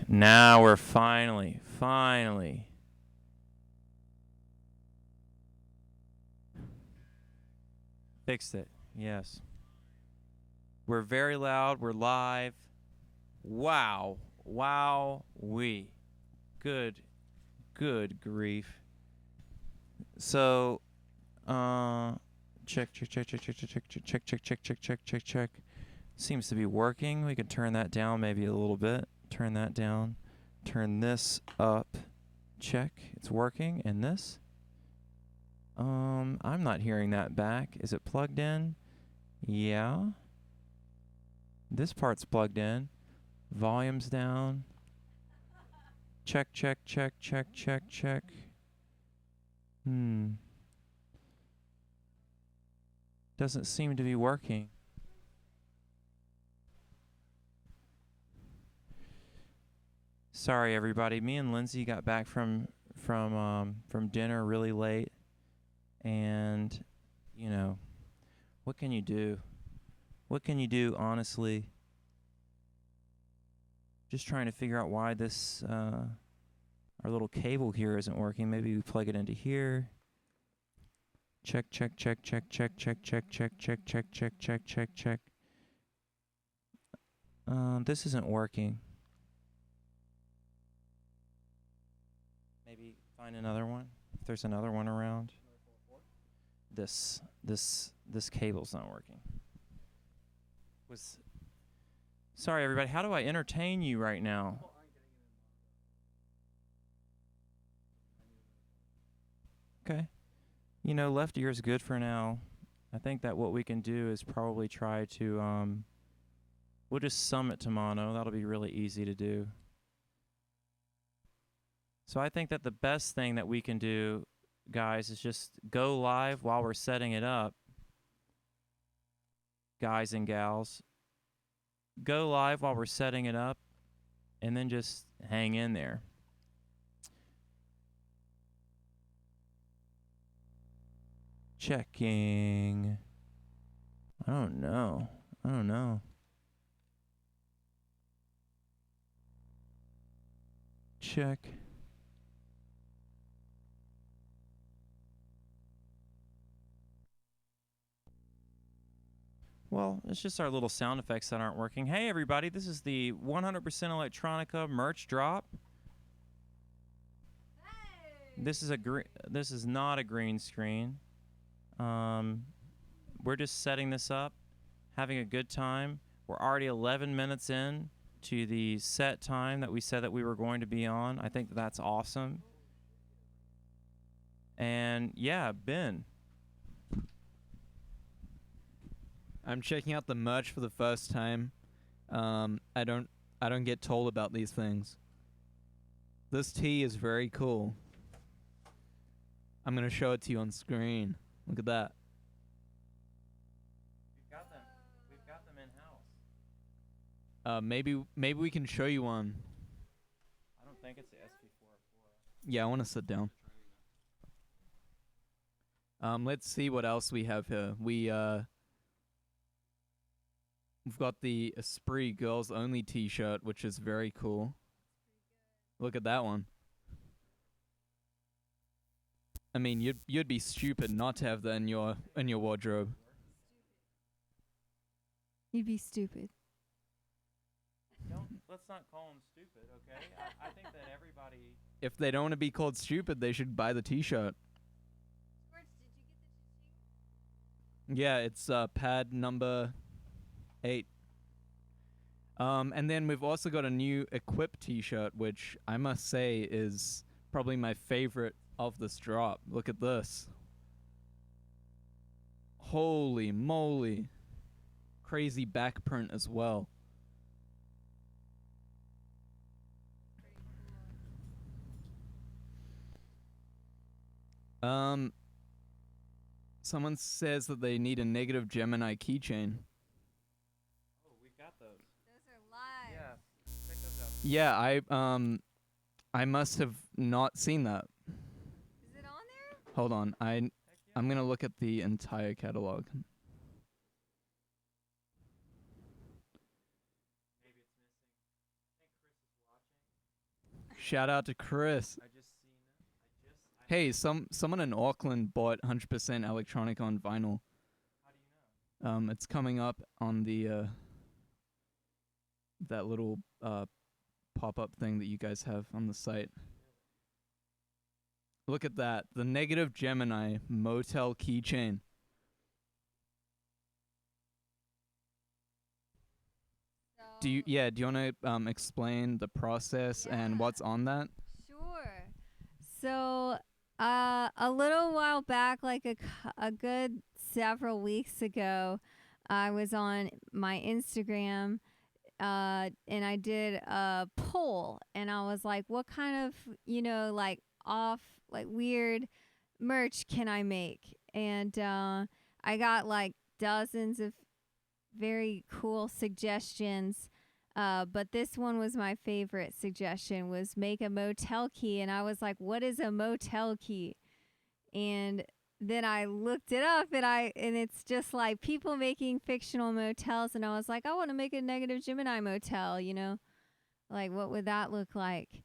Now we're finally fixed it. Yes. We're very loud. We're live. Wow. Good grief. So, check. Seems to be working. We can turn that down maybe a little bit. Turn that down. Turn this up. Check. It's working. And this? I'm not hearing that back. Is it plugged in? Yeah. This part's plugged in. Volume's down. Check. Doesn't seem to be working. Sorry, everybody. Me and Lindsay got back from dinner really late, and you know, what can you do? What can you do, honestly? Just trying to figure out why this our little cable here isn't working. Maybe we plug it into here. Check. This isn't working. Maybe find another one if there's another one around. This cable's not working. Sorry, everybody. How do I entertain you right now? Okay. You know, left ear is good for now. I think that what we can do is probably try to, we'll just sum it to mono. That'll be really easy to do. So I think that the best thing that we can do, guys, is just go live while we're setting it up. Guys and gals. Go live while we're setting it up, and then just hang in there. Checking. I don't know. Check. Well, it's just our little sound effects that aren't working. Hey, everybody, this is the 100% Electronica merch drop. Hey! This is not a green screen. We're just setting this up, having a good time. We're already 11 minutes in to the set time that we said that we were going to be on. I think that's awesome. And yeah, Ben. I'm checking out the merch for the first time. I don't get told about these things. This tee is very cool. I'm gonna show it to you on screen. Look at that. We've got them in-house. Maybe we can show you one. I don't think it's the SP404. Yeah, I want to sit down. Let's see what else we have here. We've got the Esprit Girls Only t-shirt, which is very cool. Look at that one. I mean, you'd be stupid not to have that in your wardrobe. You'd be stupid. Let's not call them stupid, okay? I think that everybody... If they don't want to be called stupid, they should buy the t-shirt. George, did you get the Yeah, it's pad number 8. And then we've also got a new Equip t-shirt, which I must say is probably my favorite of this drop. Look at this. Holy moly. Crazy back print as well. Someone says that they need a negative Gemini keychain. Oh, we've got those. Those are live. Yeah, check those out. Yeah, I must have not seen that. Is it on there? Hold on, I'm gonna look at the entire catalog. Maybe it's missing. I think Chris Shout out to Chris. I just seen it. Hey, someone in Auckland bought 100% electronic on vinyl. How do you know? It's coming up on the that little pop-up thing that you guys have on the site. Look at that. The Negative Gemini Motel keychain. Do you want to explain the process and what's on that? Sure. So, a little while back, like a good several weeks ago, I was on my Instagram, and I did a poll, and I was like, what kind of, like weird merch can I make? And I got like dozens of very cool suggestions. But this one was my favorite suggestion, was make a motel key. And I was like, what is a motel key? And then I looked it up, and it's just like people making fictional motels. And I was like, I want to make a Negative Gemini motel, like what would that look like?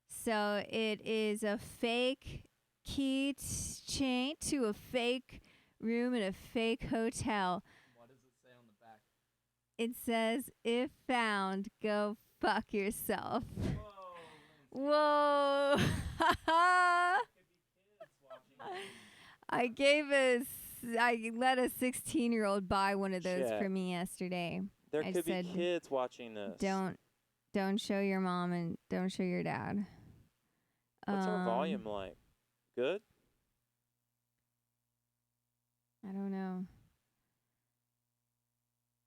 So it is a fake key chain to a fake room in a fake hotel. What does it say on the back? It says, if found, go fuck yourself. Whoa. I let a 16-year-old buy one of those Chat. for me yesterday. There I could be said, kids watching this. Don't show your mom and don't show your dad. What's our volume like? Good? I don't know.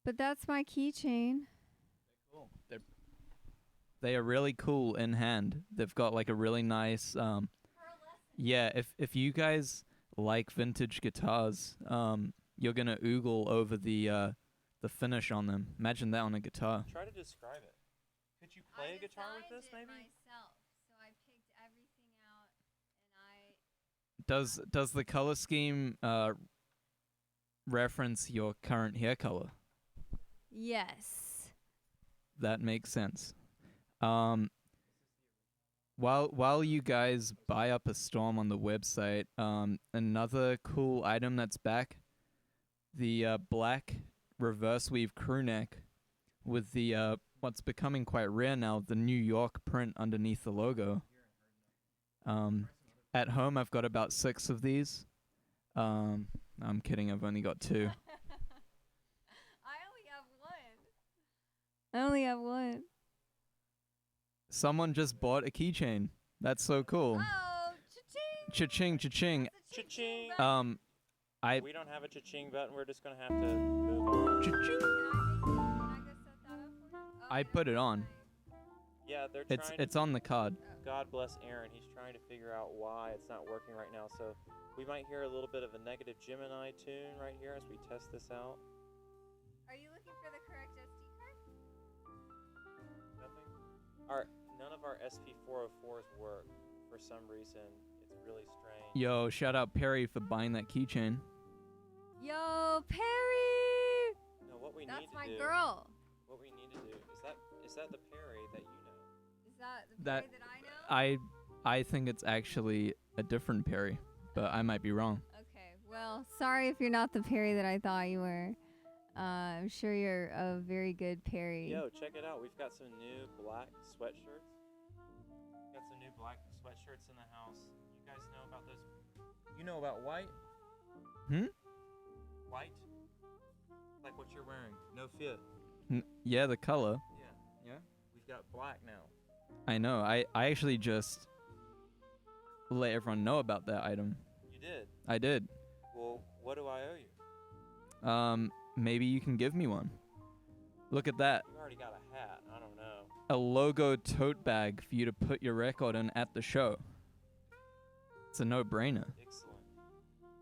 But that's my keychain. Cool. They are really cool in hand. They've got like a really nice yeah, if you guys like vintage guitars, you're gonna oogle over the finish on them. Imagine that on a guitar. Try to describe it. Could you play a guitar with this, maybe? Myself, so I picked everything out, and Does the color scheme reference your current hair color? Yes. That makes sense. While you guys buy up a storm on the website, another cool item that's back, the black reverse weave crew neck with the what's becoming quite rare now, the New York print underneath the logo. At home I've got about 6 of these. I'm kidding, I've only got 2. I only have one. Someone just bought a keychain. That's so cool. Oh, Cha-ching, cha-ching. cha-ching. Cha-ching. We don't have a cha-ching button. We're just going to have to move on. Cha-ching. I put it on. Yeah, they're trying It's on the card. God bless Aaron. He's trying to figure out why it's not working right now. So we might hear a little bit of a Negative Gemini tune right here as we test this out. Are you looking for the correct SD card? Nothing? None of our SP404s work for some reason. It's really strange. Yo, shout out Perry for buying that keychain. Yo, Perry! No, what we That's need to my do. girl. What we need to do is that the Perry that you know? Is that the That- Perry that I know? I think it's actually a different Perry, but I might be wrong. Okay, well, sorry if you're not the Perry that I thought you were. I'm sure you're a very good Perry. Yo, check it out. We've got some new black sweatshirts. Got some new black sweatshirts in the house. You guys know about those? You know about white? White? Like what you're wearing. No fit. Yeah, the color. Yeah. We've got black now. I know. I actually just let everyone know about that item. You did? I did. Well, what do I owe you? Maybe you can give me one. Look at that. You already got a hat. I don't know. A logo tote bag for you to put your record in at the show. It's a no-brainer. Excellent.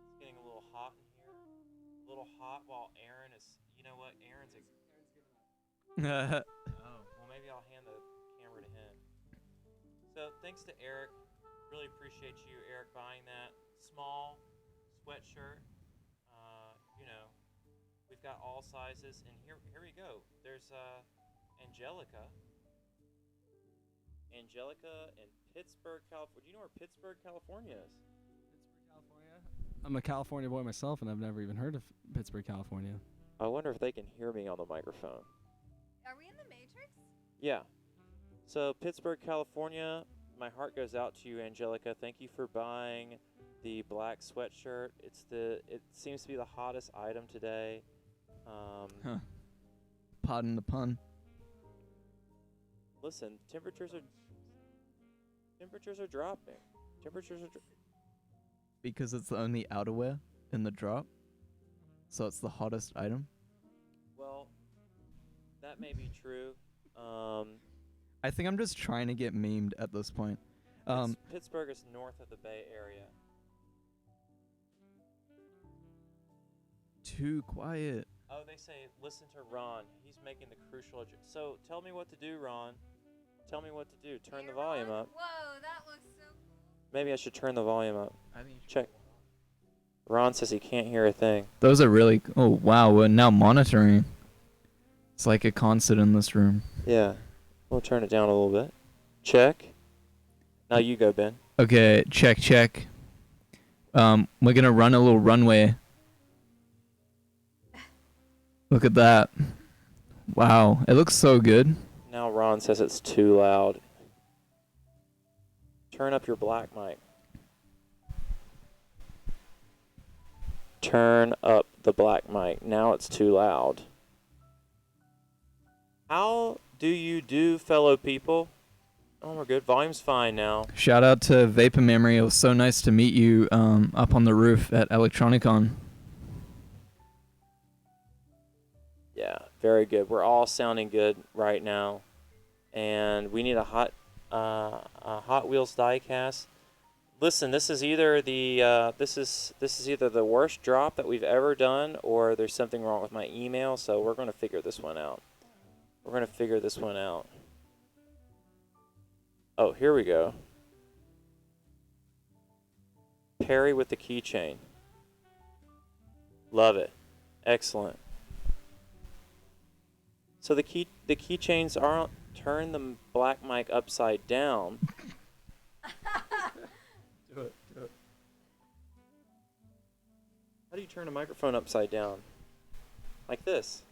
It's getting a little hot in here. A little hot while Aaron is... You know what? Aaron's giving up. Oh, well, maybe I'll hand the camera to him. So, thanks to Eric. Really appreciate you, Eric, buying that small sweatshirt. We've got all sizes, and here we go. There's Angelica. Angelica in Pittsburgh, California. Do you know where Pittsburgh, California is? Pittsburgh, California. I'm a California boy myself, and I've never even heard of Pittsburgh, California. I wonder if they can hear me on the microphone. Are we in the Matrix? Yeah. So Pittsburgh, California. My heart goes out to you, Angelica. Thank you for buying the black sweatshirt. It seems to be the hottest item today. Huh. Pardon the pun. Listen, temperatures are dropping. Because it's the only outerwear in the drop. So it's the hottest item. Well, that may be true. I think I'm just trying to get memed at this point. Pittsburgh is north of the Bay Area. Too quiet. Oh, they say listen to Ron. He's making the crucial. So tell me what to do, Ron. Tell me what to do. Turn the volume up. Whoa, that looks so cool. Maybe I should turn the volume up. I think Check. Ron says he can't hear a thing. those are really. Oh wow, we're now monitoring. It's like a concert in this room. Yeah. We'll turn it down a little bit. Check. Now you go, Ben. Okay, check. We're gonna run a little runway. Look at that. Wow, it looks so good. Now Ron says it's too loud. Turn up your black mic. Turn up the black mic. Now it's too loud. How do you do, fellow people? Oh, we're good. Volume's fine now. Shout out to Vapor Memory. It was so nice to meet you up on the roof at Electronicon. Yeah, very good. We're all sounding good right now, and we need a Hot Wheels diecast. Listen, this is either the this is either the worst drop that we've ever done, or there's something wrong with my email. So we're gonna figure this one out. Oh, here we go. Perry with the keychain. Love it. Excellent. So the keychains aren't turn the black mic upside down. Do it. How do you turn a microphone upside down? Like this.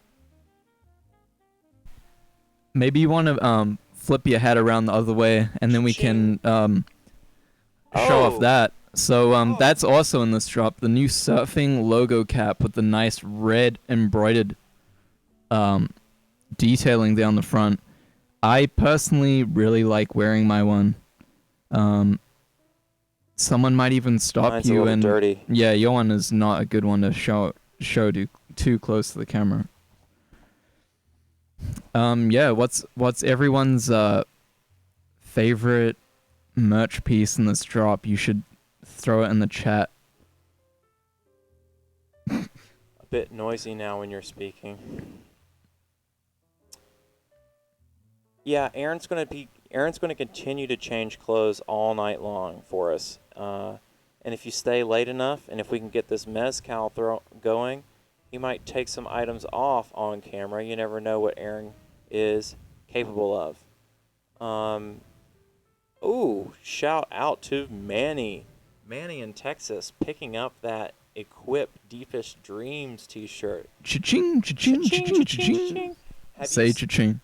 Maybe you want to flip your head around the other way, and then we can show off that. So that's also in this drop. The new surfing logo cap with the nice red embroidered detailing down the front. I personally really like wearing my one. Someone might even stop Mine's you a little and dirty. yeah, your one is not a good one to show too close to the camera. Yeah, what's everyone's favorite merch piece in this drop? You should throw it in the chat. A bit noisy now when you're speaking. Yeah, Aaron's going to continue to change clothes all night long for us. And if you stay late enough, and if we can get this mezcal going, he might take some items off on camera. You never know what Aaron is capable of. Ooh, shout out to Manny. Manny in Texas picking up that Equip Deepest Dreams t-shirt. Cha-ching, cha-ching, cha-ching, cha-ching. Say cha-ching.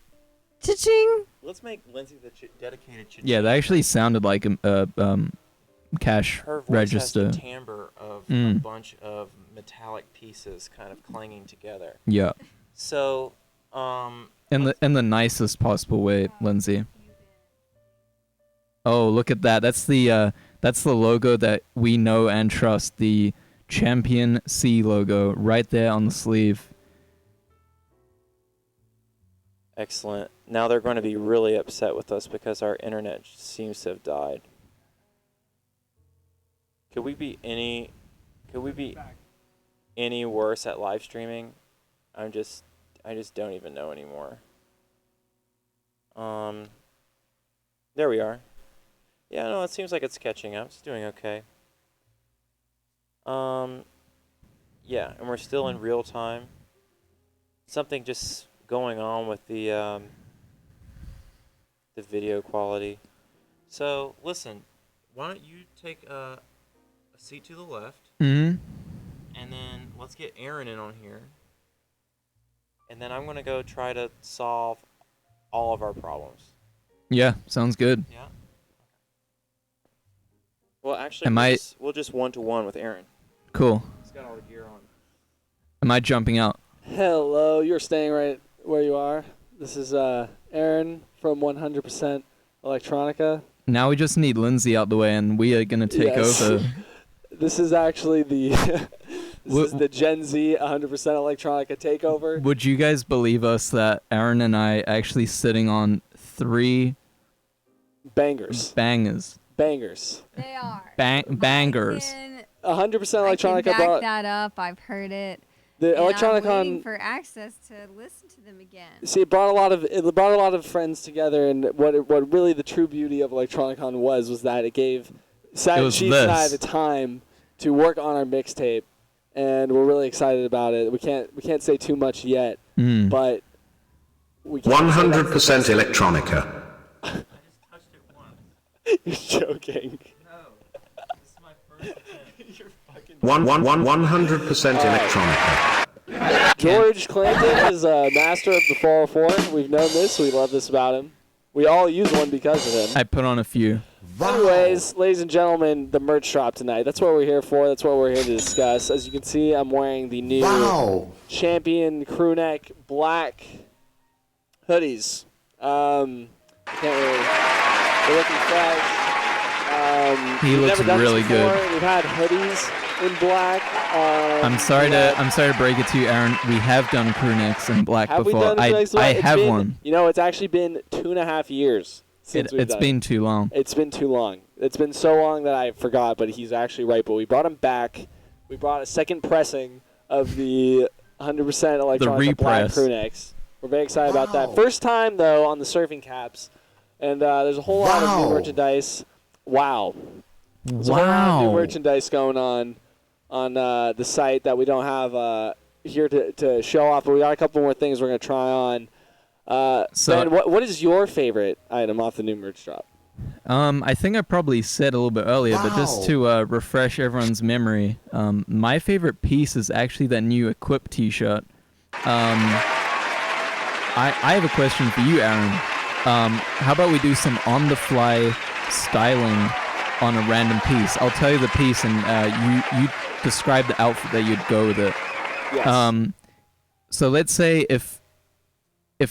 Cha-ching! Let's make Lindsay the dedicated cha-ching. Yeah, that actually sounded like a cash Her voice register. has the timbre of a bunch of metallic pieces kind of clanging together. Yeah. So, In the nicest possible way, Lindsay. Oh, look at that. That's the logo that we know and trust, the Champion C logo right there on the sleeve. excellent. Now they're going to be really upset with us because our internet seems to have died. Could we be any worse at live streaming? I just don't even know anymore. There we are. Yeah, no, it seems like it's catching up. It's doing okay. Yeah, and we're still in real time. Something just going on with the video quality. So listen, why don't you take a seat to the left, Mm-hmm. and then let's get Aaron in on here, and then I'm gonna go try to solve all of our problems. Yeah, sounds good. Yeah. Well, actually, Am I- we'll just 1-to-1 with Aaron. Cool. He's got all the gear on. Am I jumping out? Hello, you're staying right where you are. This is Aaron from 100% Electronica. Now we just need Lindsay out the way, and we are gonna take Yes. over. This is actually the Wha- is the Gen Z 100% Electronica takeover. Would you guys believe us that Aaron and I actually sitting on 3 Bangers. bangers? Bangers. They are. Bangers. 100% I can Electronica back brought that up. I've heard it. the And I'm waiting Electronicon. for access to listen to them again. See, it brought a lot of friends together, and what really the true beauty of Electronicon was that it gave was Chief and I this. the time to work on our mixtape, and we're really excited about it. We can't say too much yet, Mm. but we can say that's the 100% best. electronica. I just touched it once. You're joking. No, this is my first attempt. You're fucking. 100% electronica. George Clanton is a master of the 404. We've known this. We love this about him. We all use one because of him. I put on a few. Anyways, ladies and gentlemen, the merch drop tonight. That's what we're here for. That's what we're here to discuss. As you can see, I'm wearing the new Champion crew neck black hoodies. Can't really. They're looking fresh. He we've looks never done this really good. before. We've had hoodies in black. I'm sorry we to had- break it to you, Aaron. We have done crew necks in black Have we before. done crew necks? I It's have been- one. You know, it's actually been 2.5 years since we've It's done been too long. It's been too long. It's been so long that I forgot, but he's actually right. But we brought him back. We brought a second pressing of the 100% Electronica black repress. crew necks. We're very excited about that. First time, though, on the surfing caps. And there's a whole lot of new merchandise. Wow. There's a whole lot of new merchandise going on the site that we don't have here to show off. But we got a couple more things we're going to try on. So- Ben, what is your favorite item off the new merch drop? I think I probably said a little bit earlier, but just to refresh everyone's memory, my favorite piece is actually that new Equip T-shirt. I have a question for you, Aaron. How about we do some on-the-fly styling on a random piece? I'll tell you the piece, and you describe the outfit that you'd go with it. Yes. So let's say if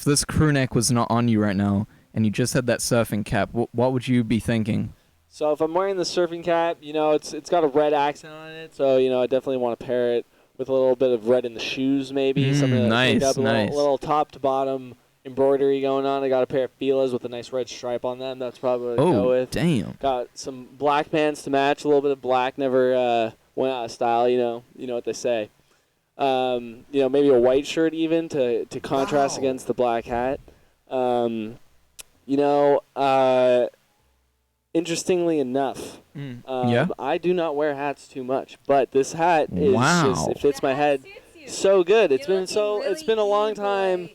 this crew neck was not on you right now, and you just had that surfing cap, what would you be thinking? So if I'm wearing the surfing cap, you know, it's got a red accent on it. So, you know, I definitely want to pair it with a little bit of red in the shoes, maybe. Something nice, up a nice. little top to bottom embroidery going on. I got a pair of Fila's with a nice red stripe on them. That's probably what I'd go Oh, with. damn. Got some black pants to match. A little bit of black never went out of style, you know. You know what they say. You know, maybe a white shirt even to contrast against the black hat. You know, interestingly enough, Yeah? I do not wear hats too much, but this hat is Wow. just, it fits my head so good. It's been a long time.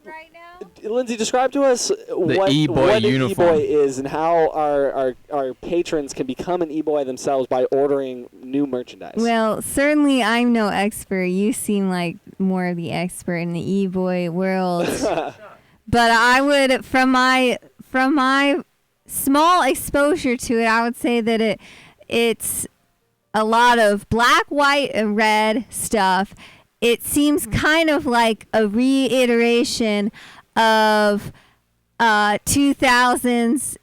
Right now? Lindsay, describe to us what E-boy an uniform. e-boy is and how our patrons can become an e-boy themselves by ordering new merchandise. Well, certainly I'm no expert. You seem like more of the expert in the e-boy world. But I would, from my small exposure to it, I would say that it's a lot of black, white, and red stuff. It seems kind of like a reiteration of 2000s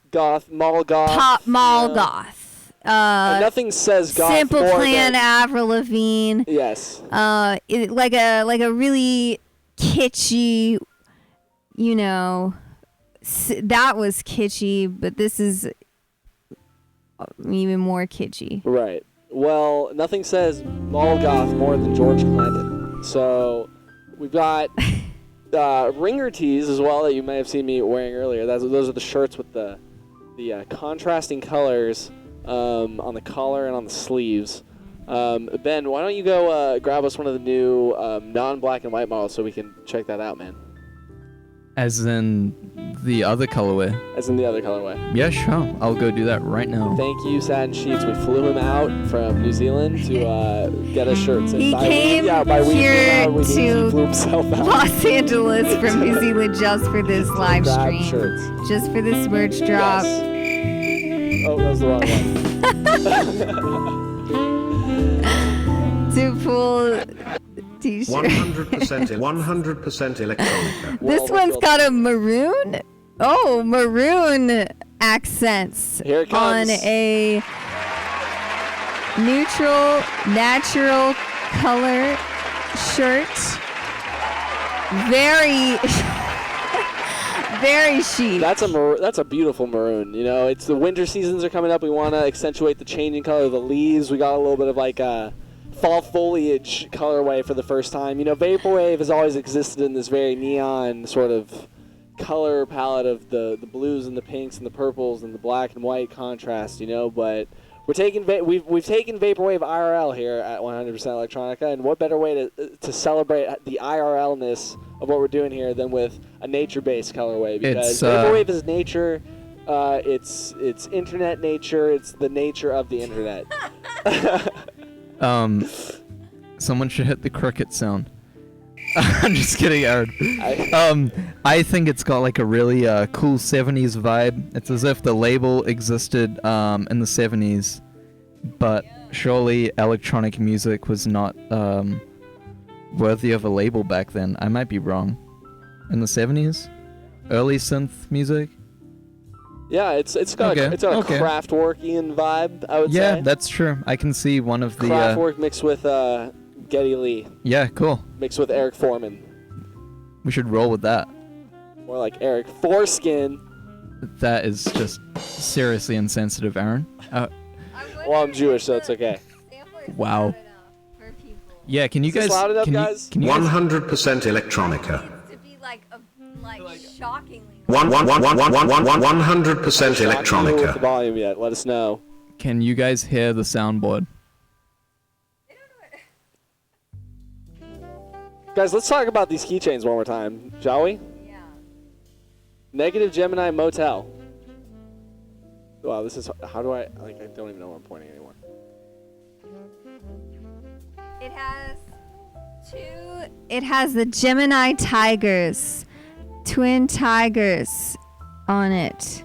mall goth. pop mall yeah. goth. And nothing says goth Simple more Plan, than, Avril Lavigne. yes. Like a really kitschy, you know, that was kitschy, but this is even more kitschy. Right. Well, nothing says mall goth more than George Clanton. So we've got ringer tees as well that you may have seen me wearing earlier. Those are the shirts with the contrasting colors on the collar and on the sleeves. Ben, why don't you go grab us one of the new non-black and white models so we can check that out, man? As in the other colorway. as in the other colorway. Yeah, sure. I'll go do that right now. Thank you, Satin Sheets. We flew him out from New Zealand to get us shirts. And He by came by we here flew out, we mean to he flew himself out. Los Angeles from New Zealand just for this live Grab stream. shirts. Just for this merch drop. Yes. Oh, that was the wrong one. To pull t-shirt. 100% electronica. This one's got a maroon. Oh, maroon accents Here it on comes. a neutral, natural color shirt. Very, very chic. That's a beautiful maroon. You know, it's the winter seasons are coming up. We want to accentuate the changing color of the leaves. We got a little bit of like a fall foliage colorway for the first time. You know, vaporwave has always existed in this very neon sort of color palette of the blues and the pinks and the purples and the black and white contrast. You know, but we're taking we've taken vaporwave IRL here at 100% Electronica, and what better way to celebrate the IRL-ness of what we're doing here than with a nature-based colorway? Because vaporwave is nature. It's internet nature. It's the nature of the internet. Someone should hit the cricket sound. I'm just kidding, Aaron. I think it's got like a really cool 70s vibe. It's as if the label existed in the 70s, but surely electronic music was not worthy of a label back then. I might be wrong. In the 70s? Early synth music? Yeah, it's got Okay, a okay. Kraftwerkian vibe, I would say. Yeah, that's true. I can see one of the... Kraftwerk mixed with Geddy Lee, yeah, cool. mixed with Eric Foreman. We should roll with that. More like Eric Foreskin. That is just seriously insensitive, Aaron. Well, I'm Jewish, so it's okay. Wow. Yeah, can you Is this guys... loud enough, can guys? You, can you guys 100% electronica. To be like shockingly. 100% With the electronica. volume yet? Let us know. Can you guys hear the soundboard? Guys, let's talk about these keychains one more time, shall we? Yeah. Negative Gemini Motel. Wow, this is... How do I don't even know where I'm pointing anymore. It has It has the Gemini tigers, twin tigers on it.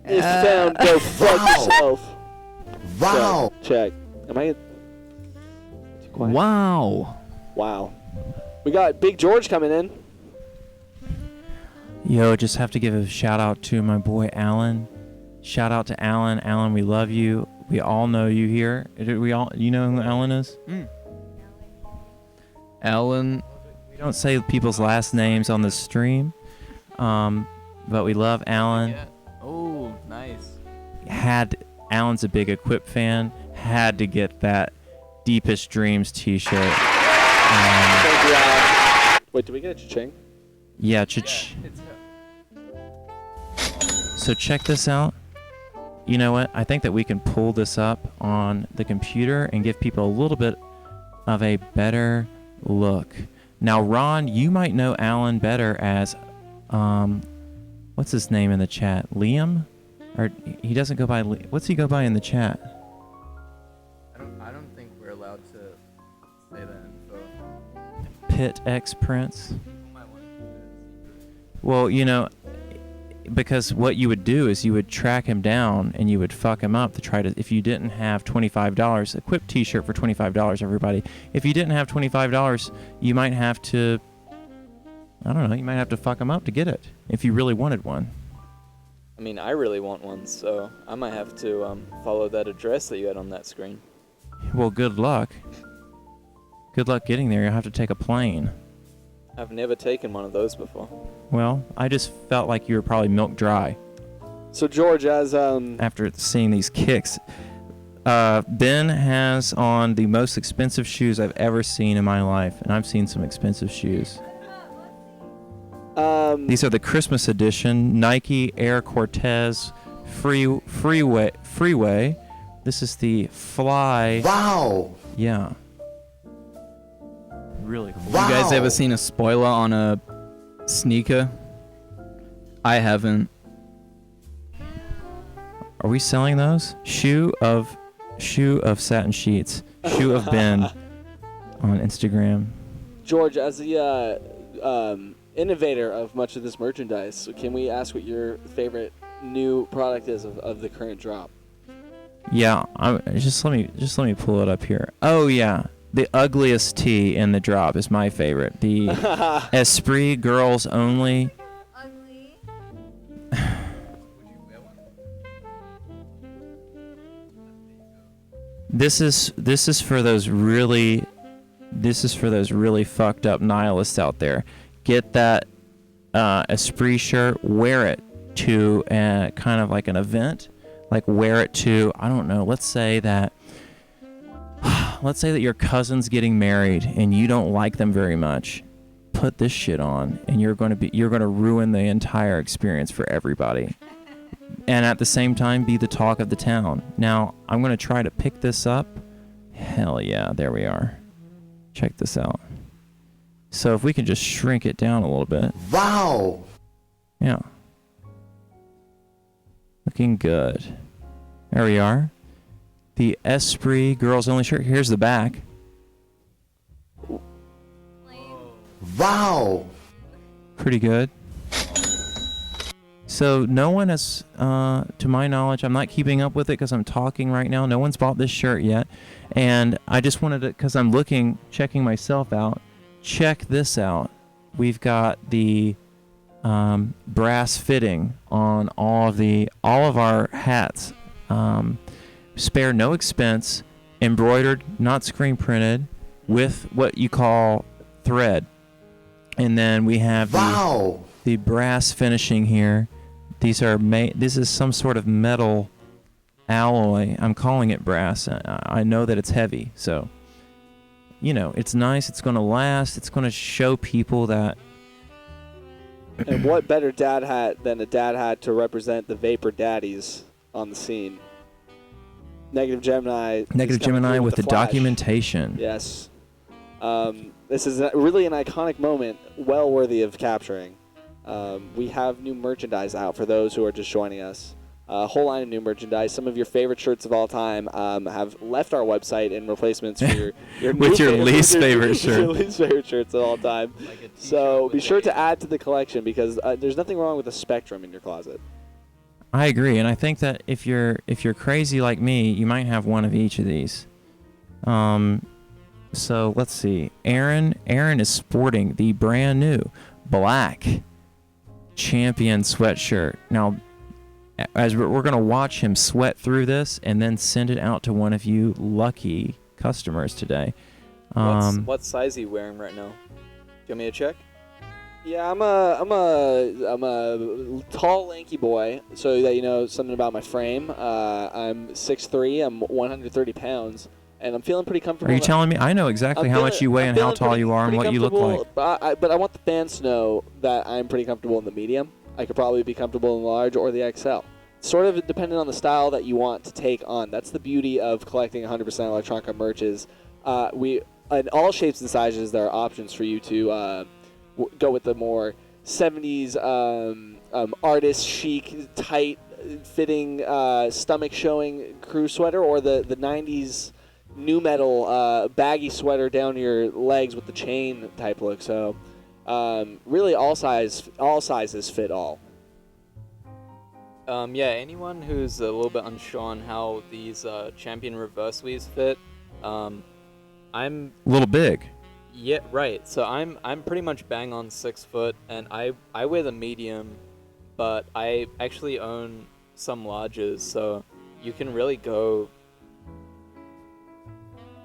If found, go fuck yourself. Wow. Check. Am I... Too quiet? Wow. Wow. We got Big George coming in. Yo, just have to give a shout out to my boy Alan. Shout out to Alan. Alan, we love you. We all know you here. You know who Alan is? Alan. We don't say people's last names on the stream, but we love Alan. Oh, nice. Alan's a big Equip fan. Had to get that Deepest Dreams T-shirt. Thank you, Alan. Wait, did we get a cha-ching? Yeah, So check this out. You know what? I think that we can pull this up on the computer and give people a little bit of a better look. Now, Ron, you might know Alan better as, what's his name in the chat? Liam? Or he doesn't go by, what's he go by in the chat? I don't think we're allowed to say that info. Pit X Prince? Well, you know, because what you would do is you would track him down and you would fuck him up to try to, if you didn't have $25, Equip t-shirt for $25, everybody. If you didn't have $25, you might have to, I don't know, you might have to fuck him up to get it if you really wanted one. I mean, I really want one, so I might have to follow that address that you had on that screen. Well, good luck. Good luck getting there. You'll have to take a plane. I've never taken one of those before. Well, I just felt like you were probably milk dry So, George, as... after seeing these kicks. Ben has on the most expensive shoes I've ever seen in my life, and I've seen some expensive shoes. These are the Christmas edition Nike Air Cortez Freeway. This is the Fly. Wow. Yeah. really cool. You guys ever seen a spoiler on a sneaker? I haven't. Are we selling those? Shoe of satin sheets. Shoe of Ben on Instagram. George, as the innovator of much of this merchandise, can we ask what your favorite new product is of the current drop? Yeah, just let me pull it up here. Oh yeah, the ugliest tee in the drop is my favorite. The Esprit Girls Only. Ugly. This is for those really fucked up nihilists out there. Get that Esprit shirt, wear it to kind of like an event, like wear it to, I don't know, let's say that your cousin's getting married and you don't like them very much. Put this shit on and you're going to ruin the entire experience for everybody. And at the same time be the talk of the town. Now, I'm going to try to pick this up. Hell yeah, there we are. Check this out. So if we can just shrink it down a little bit. Wow. Yeah. Looking good. There we are. The Esprit Girls Only shirt. Here's the back. Wow. Pretty good. So no one has, to my knowledge, I'm not keeping up with it because I'm talking right now. No one's bought this shirt yet. And I just wanted to, because I'm checking myself out. Check this out. We've got the brass fitting on all of our hats. Spare no expense, embroidered, not screen printed, with what you call thread. And then we have the brass finishing here. These are this is some sort of metal alloy. I'm calling it brass. I know that it's heavy, so it's nice. It's going to last. It's going to show people that. And what better dad hat than a dad hat to represent the vapor daddies on the scene? Negative Gemini. Negative Gemini with the Flash. Documentation. Yes. This is really an iconic moment, well worthy of capturing. We have new merchandise out for those who are just joining us. A whole line of new merchandise. Some of your favorite shirts of all time have left our website in replacements for your with your least favorite shirt. Your least favorite shirts of all time. So be sure to add to the collection because there's nothing wrong with a Spectrum in your closet. I agree, and I think that if you're crazy like me, you might have one of each of these. So let's see. Aaron is sporting the brand new black Champion sweatshirt. Now, as we're going to watch him sweat through this and then send it out to one of you lucky customers today. What size are you wearing right now? Do you want me to check? Yeah, I'm a tall, lanky boy. So that you know something about my frame. I'm 6'3". I'm 130 pounds, and I'm feeling pretty comfortable. Are you telling me? I know exactly how much you weigh and how tall you are and what you look like. But I want the fans to know that I'm pretty comfortable in the medium. I could probably be comfortable in the large or the XL. Sort of depending on the style that you want to take on. That's the beauty of collecting 100% Electronica merches. We in all shapes and sizes, there are options for you to go with the more 70s artist chic, tight fitting, stomach showing crew sweater, or the 90s new metal baggy sweater down your legs with the chain type look. So really all sizes fit all. Yeah, anyone who's a little bit unsure on how these Champion reverse weaves fit, I'm a little big. Yeah, right. So I'm pretty much bang on 6 foot, and I wear the medium, but I actually own some larges, so you can really go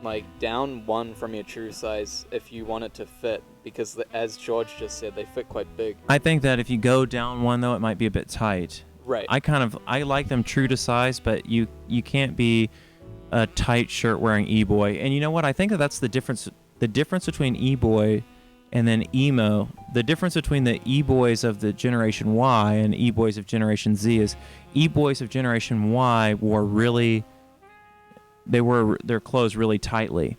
like down one from your true size if you want it to fit, because as George just said, they fit quite big. I think that if you go down one though, it might be a bit tight. Right. I like them true to size, but you can't be a tight shirt wearing e-boy. And you know what? I think that's the difference. The difference between e-boy and then emo, the difference between the e-boys of the Generation Y and e-boys of Generation Z is e-boys of Generation Y wore their clothes really tightly.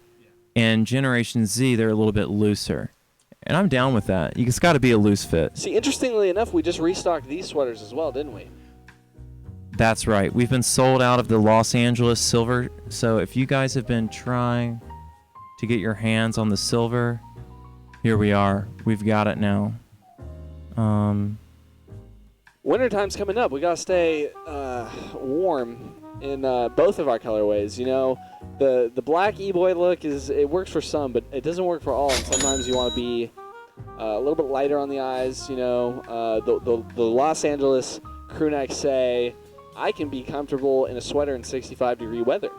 And Generation Z, they're a little bit looser. And I'm down with that. It's got to be a loose fit. See, interestingly enough, we just restocked these sweaters as well, didn't we? That's right. We've been sold out of the Los Angeles silver. So if you guys have been trying to get your hands on the silver, here we are. We've got it now. Wintertime's coming up. We got to stay warm in both of our colorways. You know, the black e-boy look it works for some, but it doesn't work for all. And sometimes you want to be a little bit lighter on the eyes. You know, the Los Angeles crew necks say, I can be comfortable in a sweater in 65-degree weather.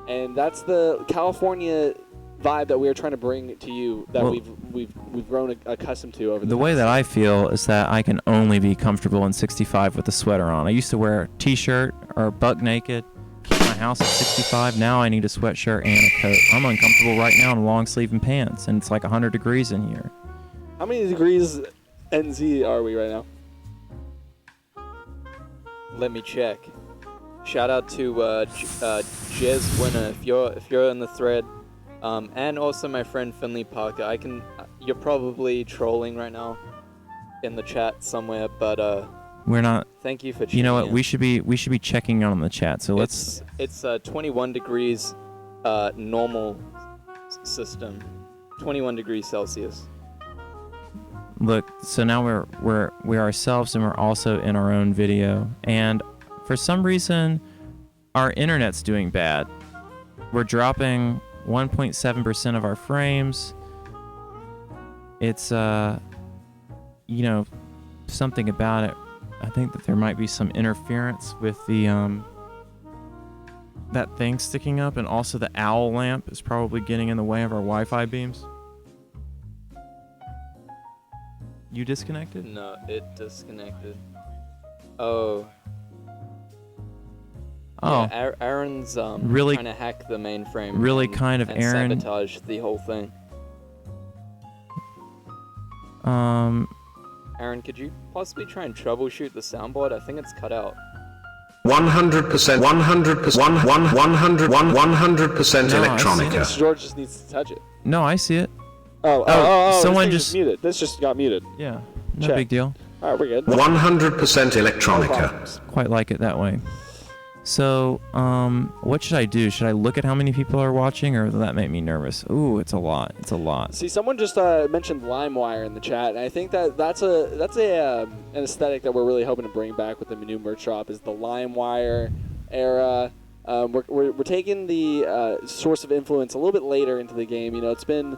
And that's the California vibe that we are trying to bring to you that we've grown accustomed to over the way that I feel is that I can only be comfortable in 65 with a sweater on. I used to wear a t-shirt or buck naked, keep my house at 65. Now I need a sweatshirt and a coat. I'm uncomfortable right now in long sleeve and pants, and it's like 100 degrees in here. How many degrees NZ are we right now? Let me check. Shout out to Jez Winner if you're in the thread, and also my friend Finley Parker. You're probably trolling right now in the chat somewhere, but we're not. Thank you for tuning You know what? in. We should be checking on the chat. So let's. It's 21 degrees normal system, 21 degrees Celsius. Look, so now we're ourselves, and we're also in our own video. And for some reason, our internet's doing bad. We're dropping 1.7% of our frames. It's you know, something about it. I think that there might be some interference with the that thing sticking up, and also the owl lamp is probably getting in the way of our Wi-Fi beams. You disconnected? No, it disconnected. Oh. Oh. Yeah, Aaron's Really- trying to hack the mainframe. really and, kind of and Aaron- sabotage the whole thing. Aaron, could you possibly try and troubleshoot the soundboard? I think it's cut out. 100%, 100%, 100% No, I see electronica. it. George just needs to touch it. No, I see it. Oh, someone this thing just- muted. This just got muted. Yeah, no Check. big deal. All right, we're good. 100% No electronica. problems. Quite like it that way. So, what should I do? Should I look at how many people are watching, or will that make me nervous? Ooh, it's a lot. It's a lot. See, someone just mentioned LimeWire in the chat, and I think that's an aesthetic that we're really hoping to bring back with the new merch drop is the LimeWire era. We're taking the source of influence a little bit later into the game. You know, it's been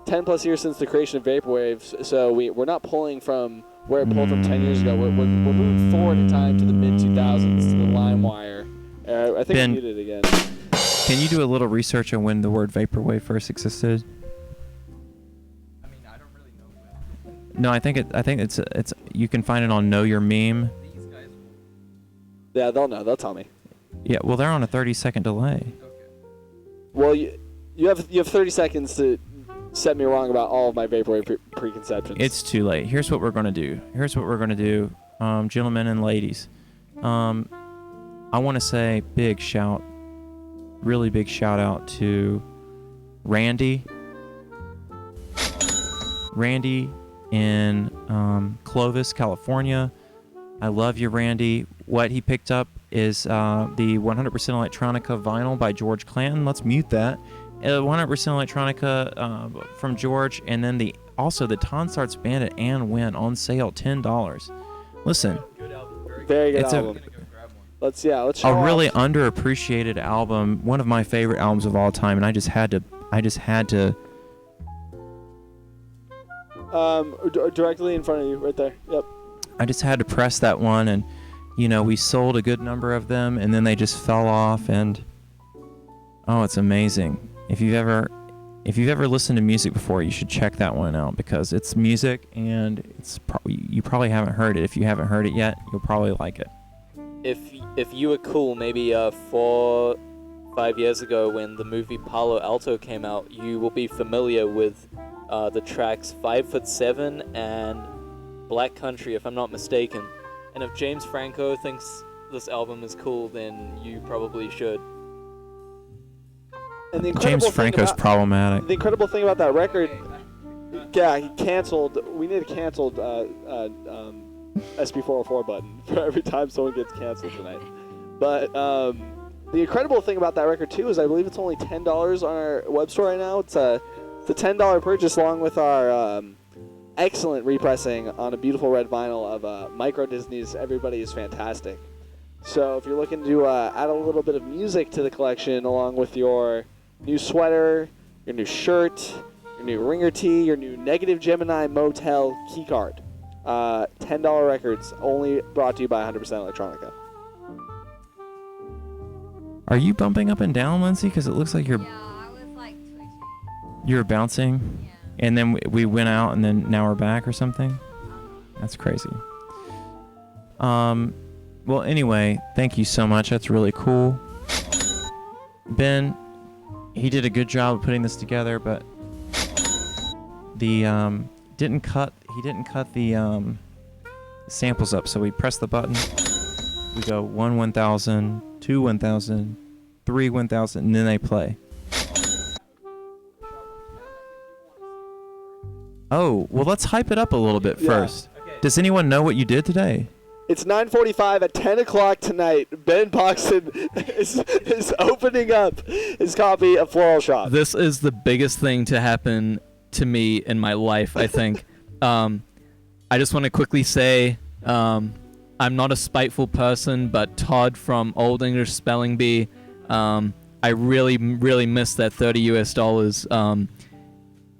10 plus years since the creation of Vaporwave, so we're not pulling from where it pulled from 10 years ago. We're moving forward in time to the mid 2000s to the LimeWire. I think Ben, I muted it again. Can you do a little research on when the word vaporwave first existed? I mean, I don't really know when. No, I think it's you can find it on Know Your Meme. These guys. Yeah, they'll know. They'll tell me. Yeah, well, they're on a 30-second delay. Well, you have 30 seconds to set me wrong about all of my Vaporwave preconceptions. It's too late. Here's what we're gonna do. Gentlemen and ladies. I want to say really big shout out to Randy. Randy in Clovis, California. I love you, Randy. What he picked up is the 100% Electronica vinyl by George Clanton. Let's mute that. 100% Electronica from George, and then also the Tonsart's Bandit and Win on sale, $10. Listen, very good it's album. Let's show a off. really underappreciated album, one of my favorite albums of all time, and I just had to directly in front of you, right there. Yep. I just had to press that one, and you know, we sold a good number of them, and then they just fell off, and oh, it's amazing. If you've ever listened to music before, you should check that one out, because it's music, and you probably haven't heard it. If you haven't heard it yet, you'll probably like it. If you were cool, maybe 4-5 years ago when the movie Palo Alto came out, you will be familiar with the tracks 5'7" and Black Country, if I'm not mistaken. And if James Franco thinks this album is cool, then you probably should. And the incredible James thing Franco's about, problematic. The incredible thing about that record, yeah, he canceled. We need a canceled SB404 button for every time someone gets canceled tonight. But the incredible thing about that record too is I believe it's only $10 on our web store right now. It's a $10 purchase along with our excellent repressing on a beautiful red vinyl of Micro Disney's "Everybody Is Fantastic." So if you're looking to add a little bit of music to the collection along with your new sweater, your new shirt, your new ringer tee, your new Negative Gemini Motel keycard, $10 records only brought to you by 100% Electronica. Are you bumping up and down, Lindsay? Because it looks like you're Yeah, I was like twitching. you're bouncing, Yeah. and then we went out, and then now we're back or something. That's crazy. Well, anyway, thank you so much. That's really cool. Ben, he did a good job of putting this together, but the he didn't cut the samples up. So we press the button. We go 1 1000, 2 1000, 3 1000, and then they play. Oh, well, let's hype it up a little bit Yeah. first. Does anyone know what you did today? It's 9:45 at 10 o'clock tonight. Ben Boxton is opening up his copy of Floral Shop. This is the biggest thing to happen to me in my life, I think. I just want to quickly say, I'm not a spiteful person, but Todd from Old English Spelling Bee, I really, really missed that $30 US.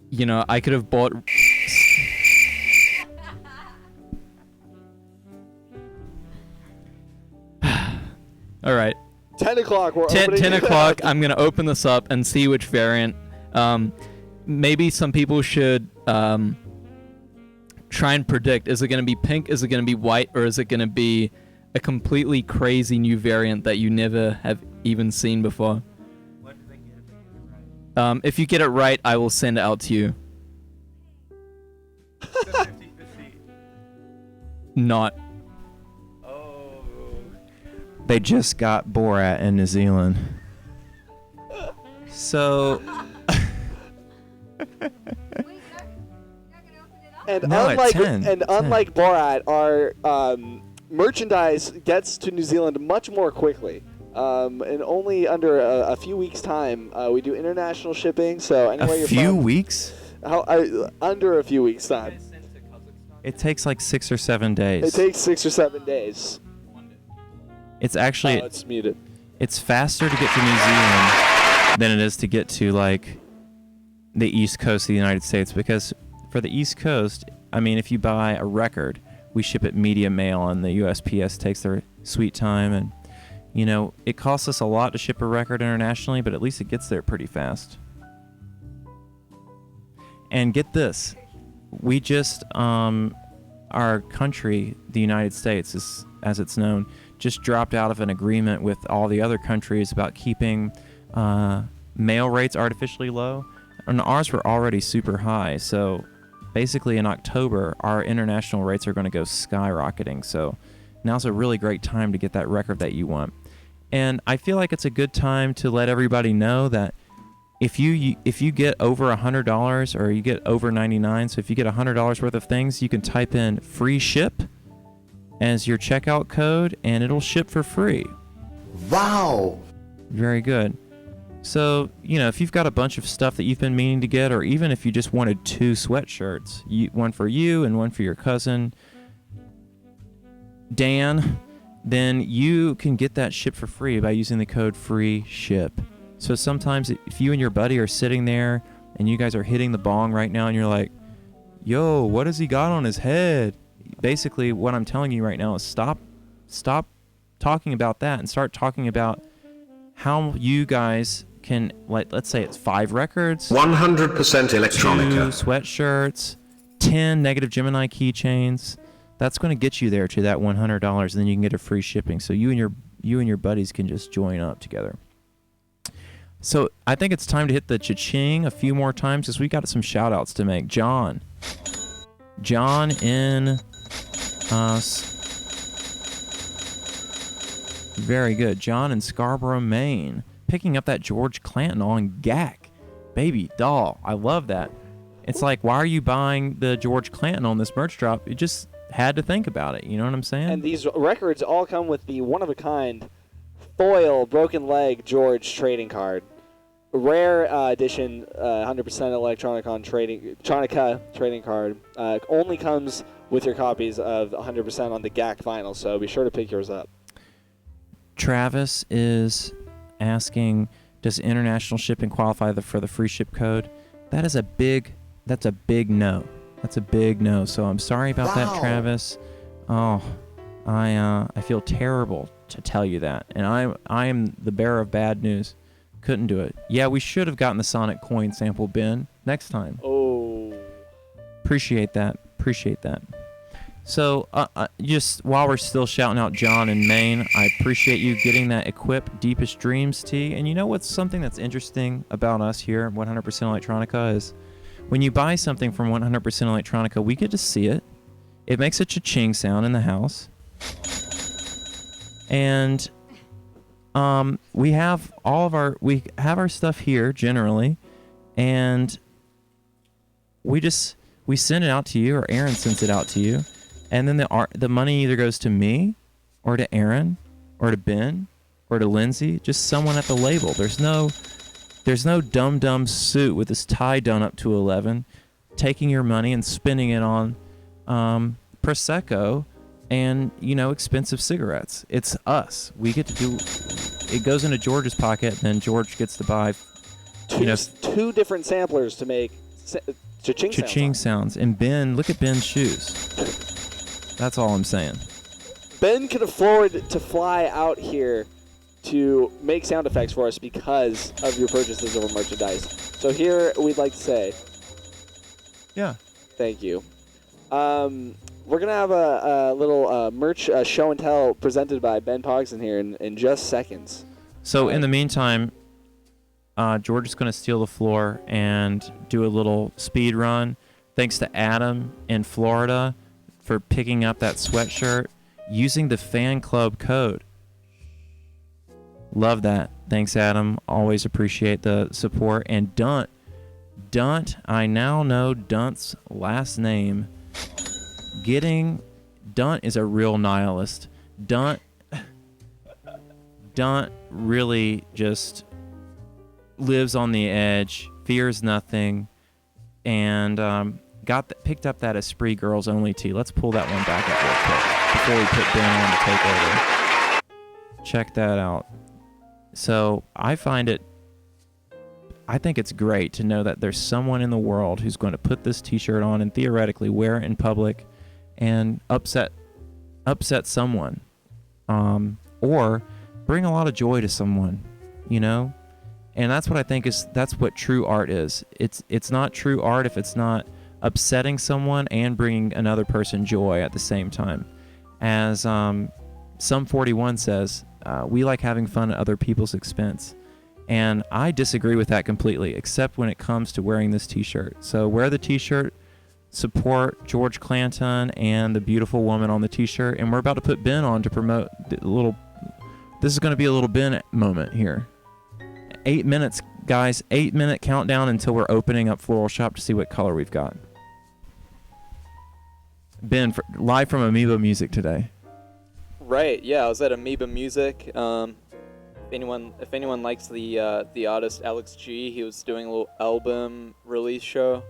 You know, I could have bought... All right. 10 o'clock. We're 10 opening it o'clock, up. I'm going to open this up and see which variant. Maybe some people should try and predict, is it going to be pink, is it going to be white, or is it going to be a completely crazy new variant that you never have even seen before? If you get it right, I will send it out to you. Not. They just got Borat in New Zealand. So... And No, at unlike 10, 10. unlike Borat, our merchandise gets to New Zealand much more quickly. And only under a few weeks' time, we do international shipping. So anywhere A you're few from, weeks? under a few weeks' time. It takes like 6 or 7 days. It takes 6 or 7 days. It's actually... Oh, it's muted. It's faster to get to New Zealand than it is to get to, like, the East Coast of the United States. Because for the East Coast, I mean, if you buy a record, we ship it media mail, and the USPS takes their sweet time. And, you know, it costs us a lot to ship a record internationally, but at least it gets there pretty fast. And get this. We just, our country, the United States, as it's known, just dropped out of an agreement with all the other countries about keeping mail rates artificially low. And ours were already super high. So basically in October, our international rates are going to go skyrocketing. So now's a really great time to get that record that you want. And I feel like it's a good time to let everybody know that if you get over $100 or you get over 99, so if you get $100 worth of things, you can type in free ship as your checkout code, and it'll ship for free. Wow! Very good. So, you know, if you've got a bunch of stuff that you've been meaning to get, or even if you just wanted 2 sweatshirts, one for you and one for your cousin, Dan, then you can get that shipped for free by using the code FREESHIP. So sometimes if you and your buddy are sitting there and you guys are hitting the bong right now and you're like, yo, what has he got on his head? Basically, what I'm telling you right now is stop talking about that and start talking about how you guys can, like, let's say it's 5 records, 100% 2 electronica. sweatshirts, 10 Negative Gemini keychains. That's going to get you there to that $100, and then you can get a free shipping. So you and your buddies can just join up together. So I think it's time to hit the cha-ching a few more times because we got some shout outs to make. John in very good. John in Scarborough, Maine. picking up that George Clanton on GAC. Baby doll. I love that. It's like, why are you buying the George Clanton on this merch drop? You just had to think about it. You know what I'm saying? And these records all come with the one-of-a-kind foil broken leg George trading card. Rare edition 100% electronica trading card. Only comes with your copies of 100% on the GAC vinyl, so be sure to pick yours up. Travis is asking, does international shipping qualify for the free ship code? That's a big no. That's a big no. So I'm sorry about that, Travis. Oh, I feel terrible to tell you that. And I am the bearer of bad news. Couldn't do it. Yeah, we should have gotten the Sonic coin sample, Ben, next time. Oh. Appreciate that. So, just while we're still shouting out John in Maine, I appreciate you getting that Equip Deepest Dreams tee. And you know what's something that's interesting about us here at 100% Electronica is when you buy something from 100% Electronica, we get to see it. It makes a cha-ching sound in the house. And we have our stuff here generally, and we send it out to you, or Aaron sends it out to you, and then the money either goes to me, or to Aaron, or to Ben, or to Lindsay, just someone at the label. There's no dumb suit with his tie done up to 11, taking your money and spending it on Prosecco and expensive cigarettes. It's us. We get to do. It goes into George's pocket, and then George gets to buy two different samplers to make cha-ching sounds. And Ben, look at Ben's shoes. That's all I'm saying. Ben can afford to fly out here to make sound effects for us because of your purchases of our merchandise. So here we'd like to say, yeah, thank you. We're going to have a little merch show and tell presented by Ben Pogson here in just seconds. So in the meantime, George is going to steal the floor and do a little speed run. Thanks to Adam in Florida for picking up that sweatshirt using the fan club code. Love that. Thanks, Adam. Always appreciate the support. And Dunt, I now know Dunt's last name. Dunt is a real nihilist. Dunt really just lives on the edge, fears nothing, and picked up that Esprit Girls Only tee. Let's pull that one back up real quick before we put Ben on to take over. Check that out. So I think it's great to know that there's someone in the world who's going to put this t-shirt on and theoretically wear it in public and upset someone, or bring a lot of joy to someone, and that's what I think that's what true art is. It's not true art if it's not upsetting someone and bringing another person joy at the same time. As Sum 41 says, we like having fun at other people's expense, and I disagree with that completely, except when it comes to wearing this t-shirt. So wear the t-shirt. Support George Clanton and the beautiful woman on the t-shirt, and we're about to put Ben on to promote this is going to be a little Ben moment here. 8 minutes, guys. 8-minute countdown until we're opening up Floral Shop to see what color we've got. Ben, live from Amoeba Music today. Right, yeah, I was at Amoeba Music. If anyone likes the artist Alex G, he was doing a little album release show.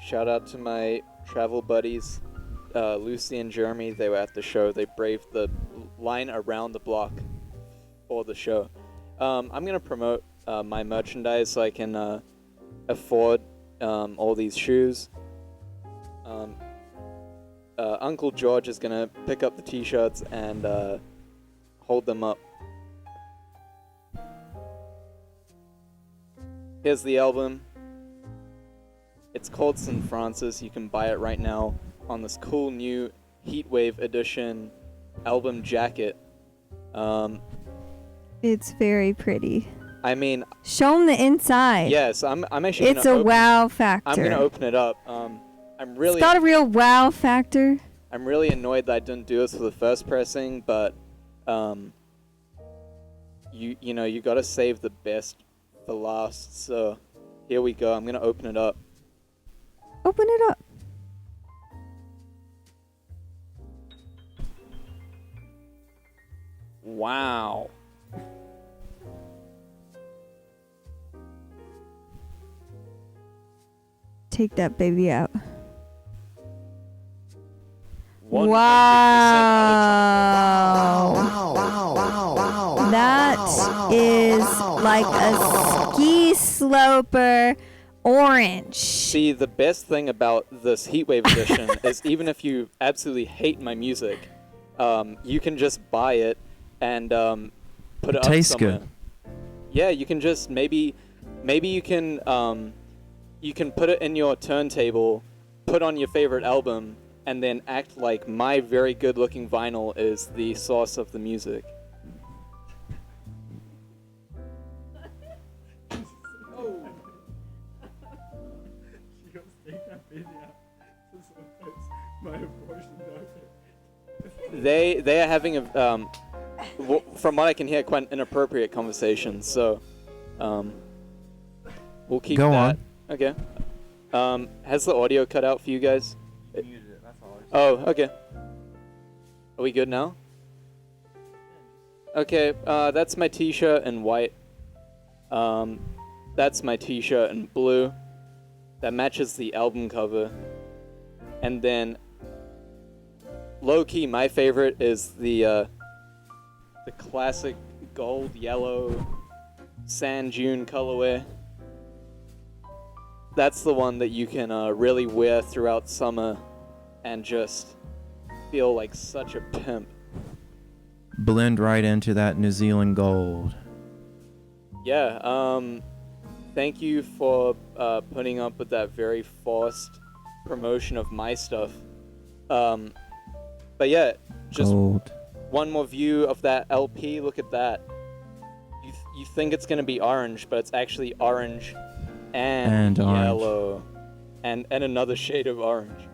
Shout out to my travel buddies, Lucy and Jeremy. They were at the show. They braved the line around the block for the show. I'm going to promote my merchandise so I can afford all these shoes. Uncle George is going to pick up the t-shirts and hold them up. Here's the album. It's called St. Francis. You can buy it right now on this cool new Heatwave edition album jacket. It's very pretty. I mean, show them the inside. Yes, I'm actually. It's a wow factor. I'm gonna open it up. It's got a real wow factor. I'm really annoyed that I didn't do this for the first pressing, but you gotta save the best for last. So here we go. I'm gonna open it up. Open it up. Wow. Take that baby out. 100% Wow. That is like a ski sloper orange. See, the best thing about this Heatwave edition is even if you absolutely hate my music, you can just buy it and put it up Tastes somewhere. good. Yeah, you can just maybe you can put it in your turntable, put on your favorite album, and then act like my very good-looking vinyl is the source of the music. They are having a from what I can hear, quite an inappropriate conversation. So, we'll keep Go that. on. Okay. Has the audio cut out for you guys? Oh, okay. Are we good now? Okay. That's my T-shirt in white. That's my T-shirt in blue. That matches the album cover. And then, low-key, my favorite is the classic gold yellow sand dune colorway. That's the one that you can really wear throughout summer and just feel like such a pimp. Blend right into that New Zealand gold. Yeah, thank you for putting up with that very forced promotion of my stuff. But yeah, just Gold. one more view of that LP. Look at that. You think it's gonna be orange, but it's actually orange and orange. yellow, and another shade of orange.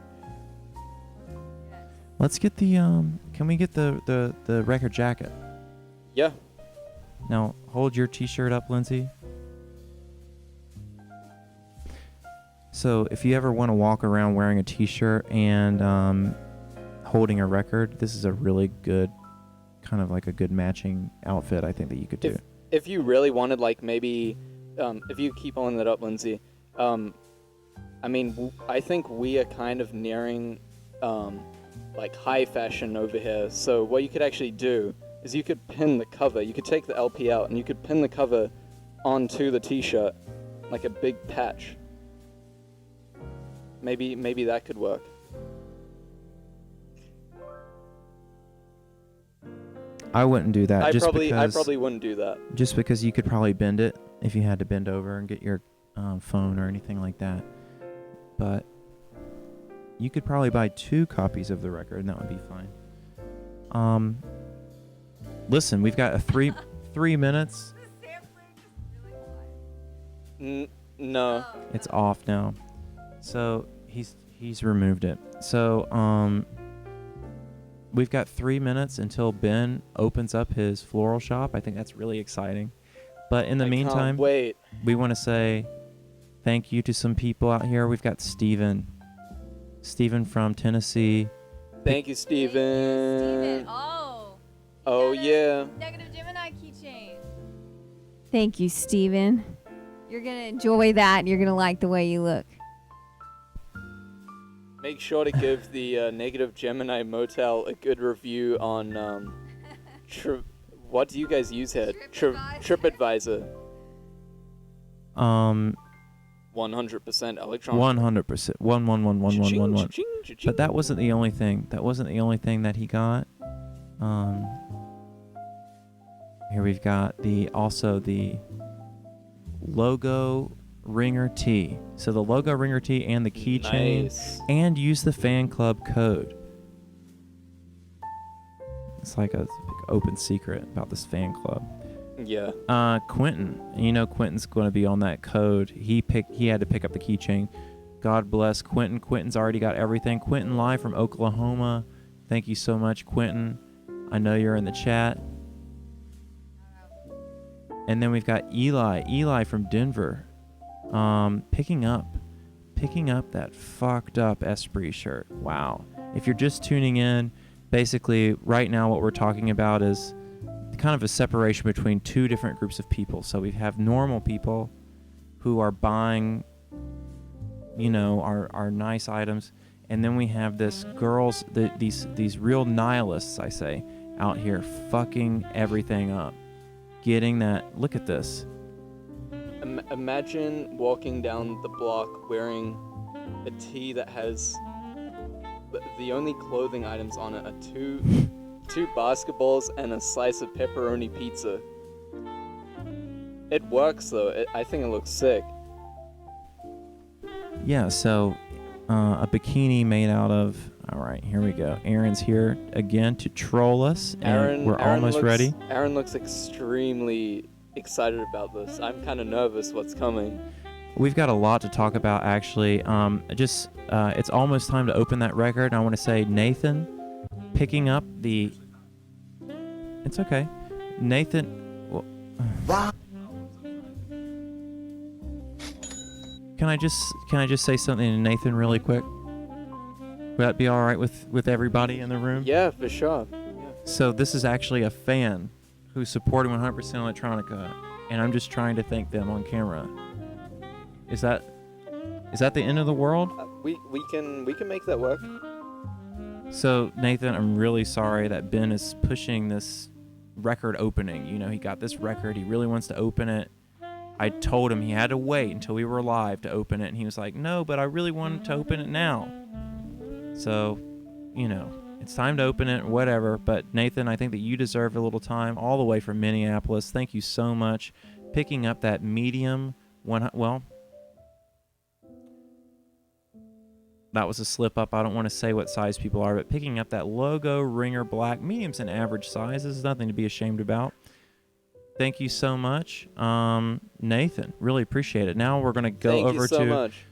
Let's get the can we get the record jacket? Yeah. Now hold your T-shirt up, Lindsay. So if you ever want to walk around wearing a T-shirt and holding a record, this is a really good, kind of like a good matching outfit, I think, that you could do. If you really wanted, like, maybe, if you keep holding that up, Lindsay, I mean, I think we are kind of nearing, like, high fashion over here. So what you could actually do is you could pin the cover. You could take the LP out and you could pin the cover onto the T-shirt, like a big patch. Maybe that could work. I wouldn't do that. I just probably because, wouldn't do that. Just because you could probably bend it if you had to bend over and get your phone or anything like that. But you could probably buy 2 copies of the record and that would be fine. Listen, we've got a 3 minutes. No. It's off now. So he's removed it. So we've got 3 minutes until Ben opens up his floral shop. I think that's really exciting. But in the meantime, wait. we want to say thank you to some people out here. We've got Steven from Tennessee. Thank you, Steven. Oh, yeah. Negative Gemini keychain. Thank you, Steven. You're going to enjoy that and you're going to like the way you look. Make sure to give the Negative Gemini Motel a good review on what do you guys use here? TripAdvisor. 100% electronic. 100%. 1111111. But that wasn't the only thing. That wasn't the only thing that he got. Here we've got the logo ringer tee. So the logo ringer tee and the keychain, Nice. and use the fan club code. It's like a open secret about this fan club. Yeah. Quentin, Quentin's going to be on that code. He had to pick up the keychain. God bless Quentin. Quentin's already got everything. Quentin live from Oklahoma. Thank you so much, Quentin. I know you're in the chat. And then we've got Eli from Denver, picking up that fucked up Esprit shirt. Wow. If you're just tuning in, basically right now what we're talking about is kind of a separation between two different groups of people. So we have normal people who are buying, our nice items, and then we have this girls, these real nihilists, I say, out here fucking everything up. Getting that, look at this. Imagine walking down the block wearing a tee that has the only clothing items on it are two basketballs and a slice of pepperoni pizza. It works though. I think it looks sick. Yeah, so a bikini made out of, all right, here we go. Aaron's here again to troll us, and we're almost ready. Aaron looks extremely excited about this. I'm kind of nervous what's coming. We've got a lot to talk about, actually. It's almost time to open that record. And I want to say Nathan picking up the... It's okay. Nathan... Well, Wow. Can I just say something to Nathan really quick? Would that be all right with everybody in the room? Yeah, for sure. So this is actually a fan who's supporting 100% Electronica, and I'm just trying to thank them on camera. Is that the end of the world? We can make that work. So Nathan, I'm really sorry that Ben is pushing this record opening. He got this record. He really wants to open it. I told him he had to wait until we were live to open it, and he was like, no, but I really wanted to open it now. So, it's time to open it, whatever. But Nathan, I think that you deserve a little time all the way from Minneapolis. Thank you so much. Picking up that medium that was a slip up. I don't want to say what size people are, but picking up that logo Ringer Black, medium's an average size. This is nothing to be ashamed about. Thank you so much, Nathan. Really appreciate it. Now we're going to go over to... Thank you so much.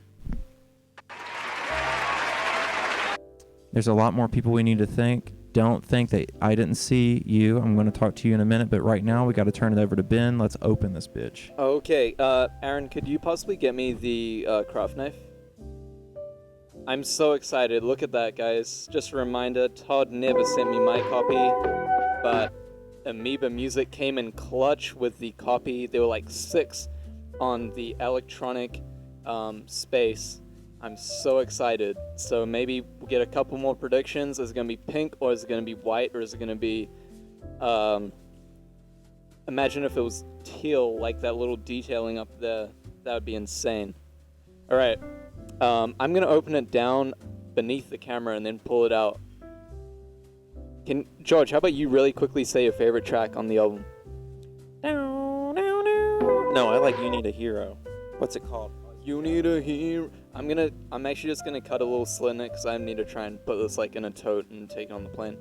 There's a lot more people we need to thank. Don't think that I didn't see you. I'm going to talk to you in a minute, but right now we got to turn it over to Ben. Let's open this bitch. Okay, Aaron, could you possibly get me the craft knife? I'm so excited. Look at that, guys. Just a reminder, Todd never sent me my copy, but Amoeba Music came in clutch with the copy. There were like 6 on the electronic space. I'm so excited. So maybe we'll get a couple more predictions. Is it going to be pink, or is it going to be white, or is it going to be... imagine if it was teal, like that little detailing up there. That would be insane. All right. I'm going to open it down beneath the camera and then pull it out. George, how about you really quickly say your favorite track on the album? No, I like You Need a Hero. What's it called? You Need a Hero. I'm actually just going to cut a little slit in it because I need to try and put this like in a tote and take it on the plane.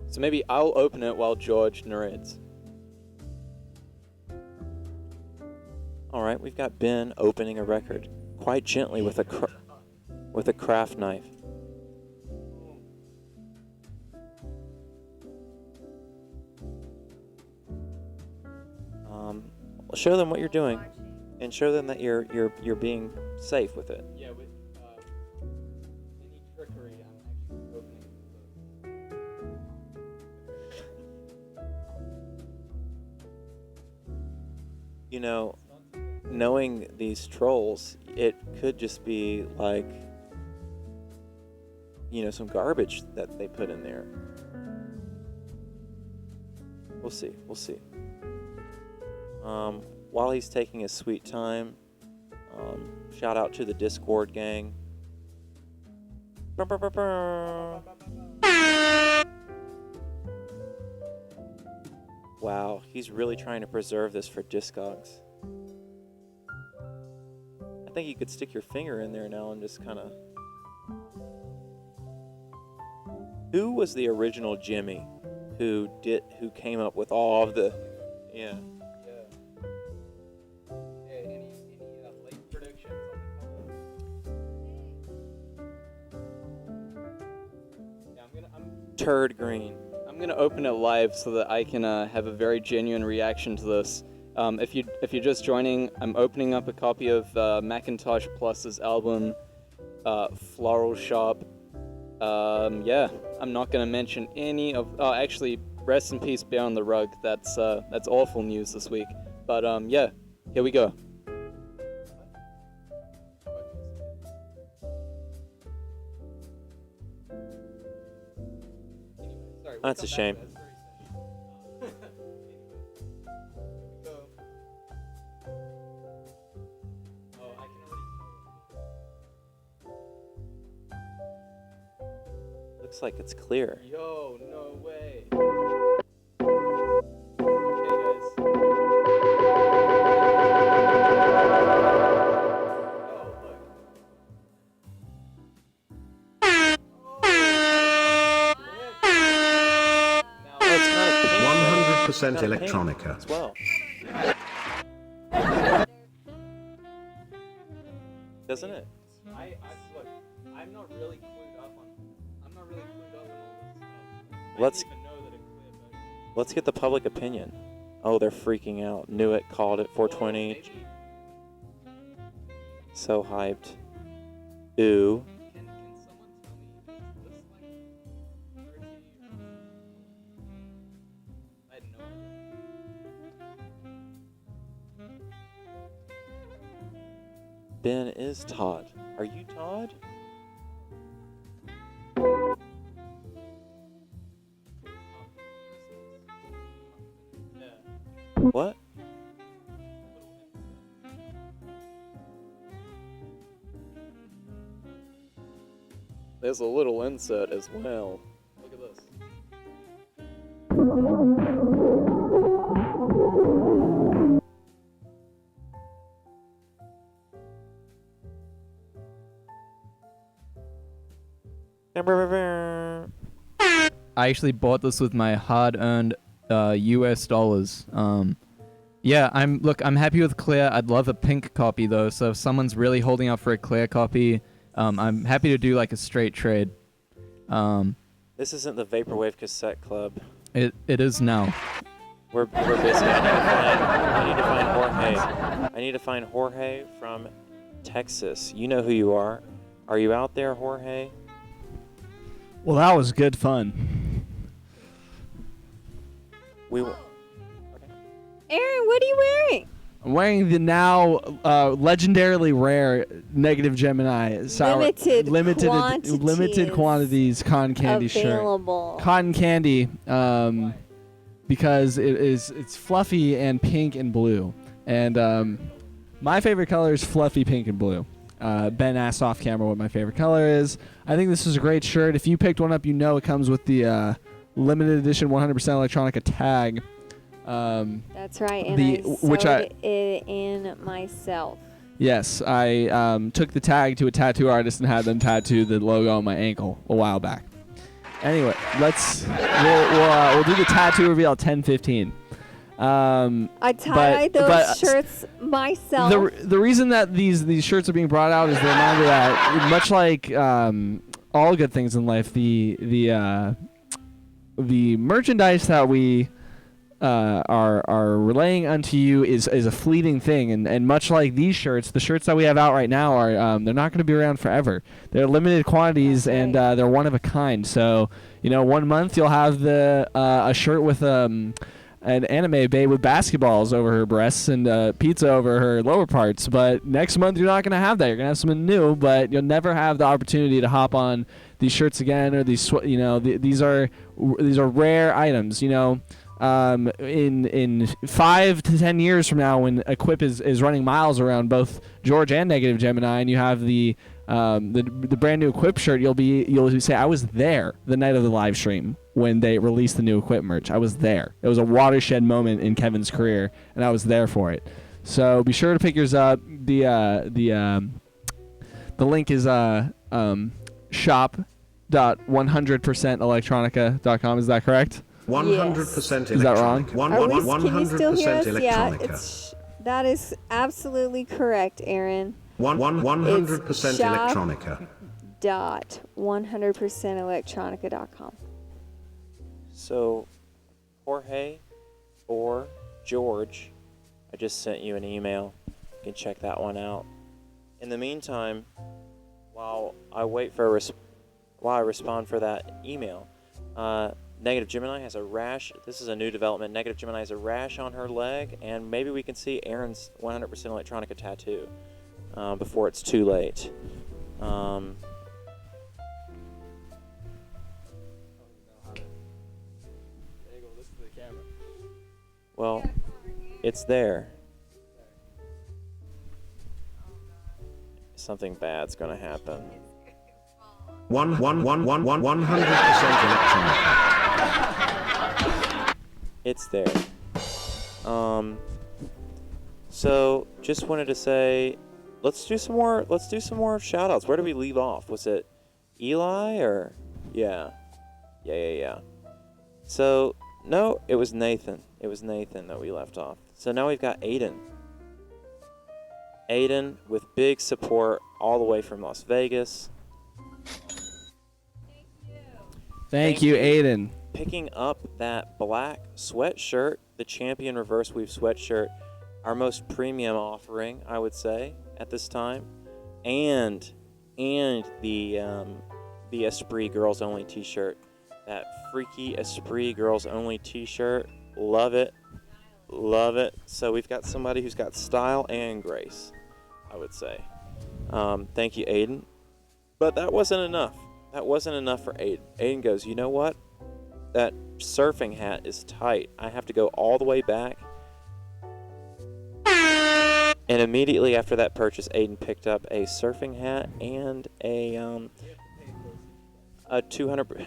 So maybe I'll open it while George narrates. All right, we've got Ben opening a record quite gently with a craft knife. Show them what you're doing, and show them that you're being safe with it. Yeah, with any trickery, I'm actually opening it. Knowing these trolls, it could just be like, some garbage that they put in there. We'll see. While he's taking his sweet time, shout out to the Discord gang. Wow, he's really trying to preserve this for Discogs. I think you could stick your finger in there now and just kind of... Who was the original Jimmy who came up with all of the... Yeah. Any late predictions on the cover? Yeah, Turd green. I'm gonna open it live so that I can have a very genuine reaction to this. If you're just joining, I'm opening up a copy of Macintosh Plus's album, Floral Shop. Yeah, I'm not gonna mention any of. Oh, actually, rest in peace, Bear on the Rug. That's awful news this week. But yeah, here we go. That's a shame. Looks like it's clear. Yo, no way. Okay, guys. Oh, look. Oh, it's kind of pink. 100% Kinda pink electronica. as well. Doesn't it? Look, I'm not really clued up on all this stuff. Let's- I didn't even know that it cleared, but Let's get the public opinion. Oh, they're freaking out. Knew it, called it, 420. maybe. So hyped. Ooh. Can someone tell me, is this like 30 or... I had no idea. Ben is Todd. Are you Todd? Yeah. What? There's a little insert as well. Look at this. I actually bought this with my hard-earned US dollars. Yeah, I'm happy with clear. I'd love a pink copy though. So if someone's really holding out for a clear copy, I'm happy to do like a straight trade. This isn't the Vaporwave Cassette Club. It is now. We're busy. I need to find Jorge. I need to find Jorge from Texas. You know who you are. Are you out there, Jorge? Well, that was good fun. We. Aaron, what are you wearing? I'm wearing the now legendarily rare Negative Gemini limited quantities cotton candy available. shirt. Cotton candy, because it's fluffy and pink and blue, and my favorite color is fluffy pink and blue. Ben asked off camera what my favorite color is. I think this is a great shirt. If you picked one up, you know it comes with the limited edition 100% electronica tag. That's right, and I sewed it in myself. Yes, I took the tag to a tattoo artist and had them tattoo the logo on my ankle a while back. Anyway, we'll do the tattoo reveal at 10:15. I tie-dyed those shirts myself. The reason that these shirts are being brought out is the reminder that, much like all good things in life, the merchandise that we are relaying unto you is a fleeting thing, and much like these shirts, the shirts that we have out right now are they're not going to be around forever. They're limited quantities, and they're one of a kind. So 1 month you'll have a shirt with an anime babe with basketballs over her breasts and pizza over her lower parts, but next month you're not going to have that. You're going to have something new, but you'll never have the opportunity to hop on these shirts again, or these these are rare items. In 5 to 10 years from now, when Equip is running miles around both George and Negative Gemini, and you have the brand new Equip shirt, you'll say, I was there the night of the live stream when they released the new Equip merch. I was there. It was a watershed moment in Kevin's career, and I was there for it. So be sure to pick yours up. The link is shop.100%electronica.com. Is that correct? 100% Yes. Is that wrong? 100% Can you still hear us? Yeah, electronica. that is absolutely correct, Aaron. 100% shop. electronica. 100%electronica.com. So, Jorge or George, I just sent you an email. You can check that one out. In the meantime, while I wait for while I respond for that email, Negative Gemini has a rash. This is a new development. Negative Gemini has a rash on her leg, and maybe we can see Aaron's 100% Electronica tattoo before it's too late. Well, it's there. Something bad's gonna happen. 100% It's there. So just wanted to say, let's do some more shout outs. Where do we leave off? Was it Eli or yeah. So no, it was Nathan. It was Nathan that we left off. So now we've got Aiden. Aiden with big support all the way from Las Vegas. Thank you, Aiden. Picking up that black sweatshirt, the Champion Reverse Weave sweatshirt, our most premium offering, I would say, at this time, and the Esprit Girls Only T-shirt, that freaky Esprit Girls Only T-shirt. Love it. So we've got somebody who's got style and grace, I would say. Thank you, Aiden. But that wasn't enough. That wasn't enough for Aiden. Aiden goes, you know what? That surfing hat is tight. I have to go all the way back. And immediately after that purchase, Aiden picked up a surfing hat and a 200